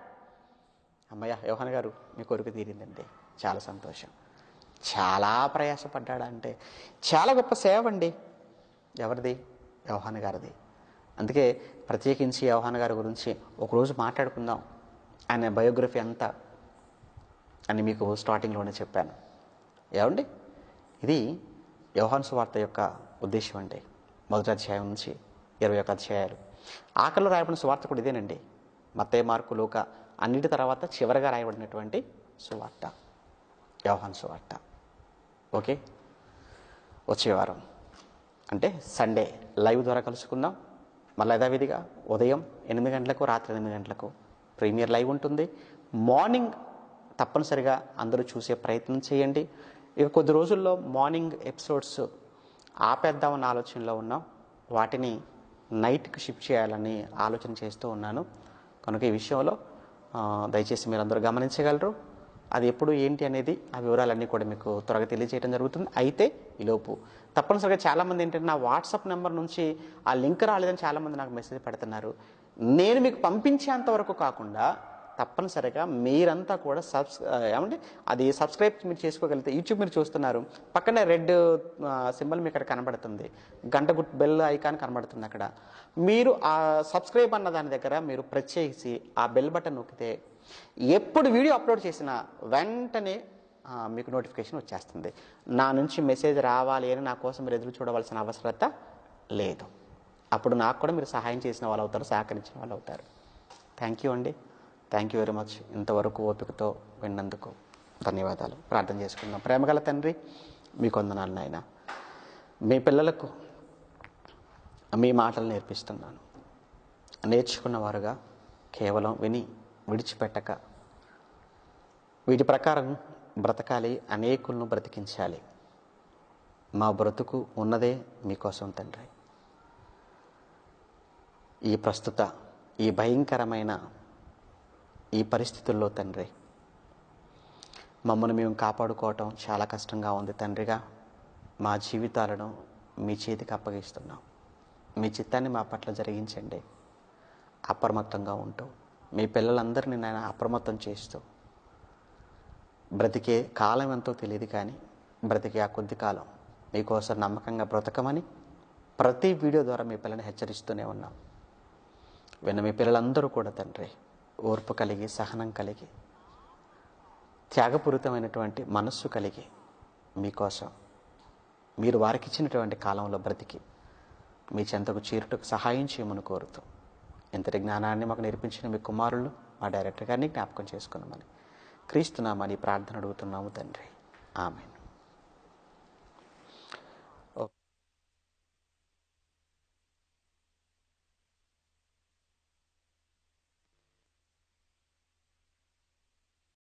అమ్మయ్య యోహాను గారు మీ కోరిక తీరిందండి, చాలా సంతోషం. చాలా ప్రయాసపడ్డాడు అంటే చాలా గొప్ప సేవ అండి. ఎవరిది? యోహాను గారిది. అందుకే ప్రత్యేకించి యోహాను గారి గురించి ఒకరోజు మాట్లాడుకుందాం. ఆయన బయోగ్రఫీ అంతా అని మీకు స్టార్టింగ్లోనే చెప్పాను. ఏమండి ఇది యోహాను సువార్త యొక్క ఉద్దేశం అంటే 1వ అధ్యాయం నుంచి 21 అధ్యాయాలు. ఆఖరిలో రాయబడిన సువార్త కూడా ఇదేనండి. మత్తయి, మార్కు, లూకా అన్నిటి తర్వాత చివరగా రాయబడినటువంటి సువార్త యోహాను సువార్త. ఓకే, వచ్చే వారం అంటే సండే లైవ్ ద్వారా కలుసుకుందాం. మళ్ళీ యథావిధిగా ఉదయం 8 గంటలకు, రాత్రి 8 గంటలకు ప్రీమియర్ లైవ్ ఉంటుంది. మార్నింగ్ తప్పనిసరిగా అందరూ చూసే ప్రయత్నం చేయండి. ఇక కొద్ది రోజుల్లో మార్నింగ్ ఎపిసోడ్స్ ఆపేద్దామన్న ఆలోచనలో ఉన్నాం. వాటిని నైట్కి షిఫ్ట్ చేయాలని ఆలోచన చేస్తూ ఉన్నాను. కనుక ఈ విషయంలో దయచేసి మీరు అందరూ గమనించగలరు. అది ఎప్పుడు ఏంటి అనేది ఆ వివరాలన్నీ కూడా మీకు త్వరగా తెలియజేయడం జరుగుతుంది. అయితే ఈలోపు తప్పనిసరిగా చాలామంది ఏంటంటే నా వాట్సాప్ నెంబర్ నుంచి ఆ లింక్ రాలేదని చాలామంది నాకు మెసేజ్ పెడుతున్నారు. నేను మీకు పంపించేంత వరకు కాకుండా తప్పనిసరిగా మీరంతా కూడా ఏమంటే అది సబ్స్క్రైబ్ మీరు చేసుకోగలిగితే, యూట్యూబ్ మీరు చూస్తున్నారు పక్కనే రెడ్ సింబల్ మీకు అక్కడ కనబడుతుంది, గంట గుర్తు బెల్ ఐకాన్ కనబడుతుంది. అక్కడ మీరు ఆ సబ్స్క్రైబ్ అన్న దాని దగ్గర మీరు ప్రెస్ చేసి ఆ బెల్ బటన్ నొక్కితే ఎప్పుడు వీడియో అప్లోడ్ చేసినా వెంటనే మీకు నోటిఫికేషన్ వచ్చేస్తుంది. నా నుంచి మెసేజ్ రావాలి అని నా కోసం మీరు ఎదురు చూడవలసిన అవసరత లేదు. అప్పుడు నాకు కూడా మీరు సహాయం చేసిన వాళ్ళు అవుతారు, సహకరించిన వాళ్ళు అవుతారు. థ్యాంక్ యూ అండి. Thank you very much. ఇంతవరకు ఓపికతో విన్నందుకు ధన్యవాదాలు. ప్రార్థన చేసుకుందాం. ప్రేమగల తండ్రి, మీ వందనాలు నాయన. మీ పిల్లలకు మీ మాటలు నేర్పిస్తున్నాను. నేర్చుకున్నవారుగా కేవలం విని విడిచిపెట్టక వీటి ప్రకారం బ్రతకాలి, అనేకులను బ్రతికించాలి. మా బ్రతుకు ఉన్నదే మీకోసం తండ్రి. ఈ ప్రస్తుత ఈ భయంకరమైన ఈ పరిస్థితుల్లో తండ్రి మమ్మల్ని మేము కాపాడుకోవటం చాలా కష్టంగా ఉంది తండ్రిగా. మా జీవితాలను మీ చేతికి అప్పగిస్తున్నాం. మీ చిత్తాన్ని మా పట్ల జరిగించండి. అప్రమత్తంగా ఉంటూ మీ పిల్లలందరినీ నేను అప్రమత్తం చేస్తూ బ్రతికే కాలం ఎంతో తెలియదు కానీ బ్రతికే ఆ కొద్ది కాలం మీకోసం నమ్మకంగా బ్రతకమని ప్రతి వీడియో ద్వారా మీ పిల్లల్ని హెచ్చరిస్తూనే ఉన్నాం. విన్న మీ పిల్లలందరూ కూడా తండ్రి ఓర్పు కలిగి, సహనం కలిగి, త్యాగపూరితమైనటువంటి మనస్సు కలిగి మీకోసం మీరు వారికి ఇచ్చినటువంటి కాలంలో బ్రతికి మీ చెంతకు చేరుటకు సహాయం చేయమని కోరుతూ ఇంతటి జ్ఞానాన్ని మాకు నేర్పించిన మీ కుమారులు మా డైరెక్టర్ గారిని జ్ఞాపకం చేసుకున్నామని క్రీస్తునామని ప్రార్థన అడుగుతున్నాము తండ్రి. ఆమేన్.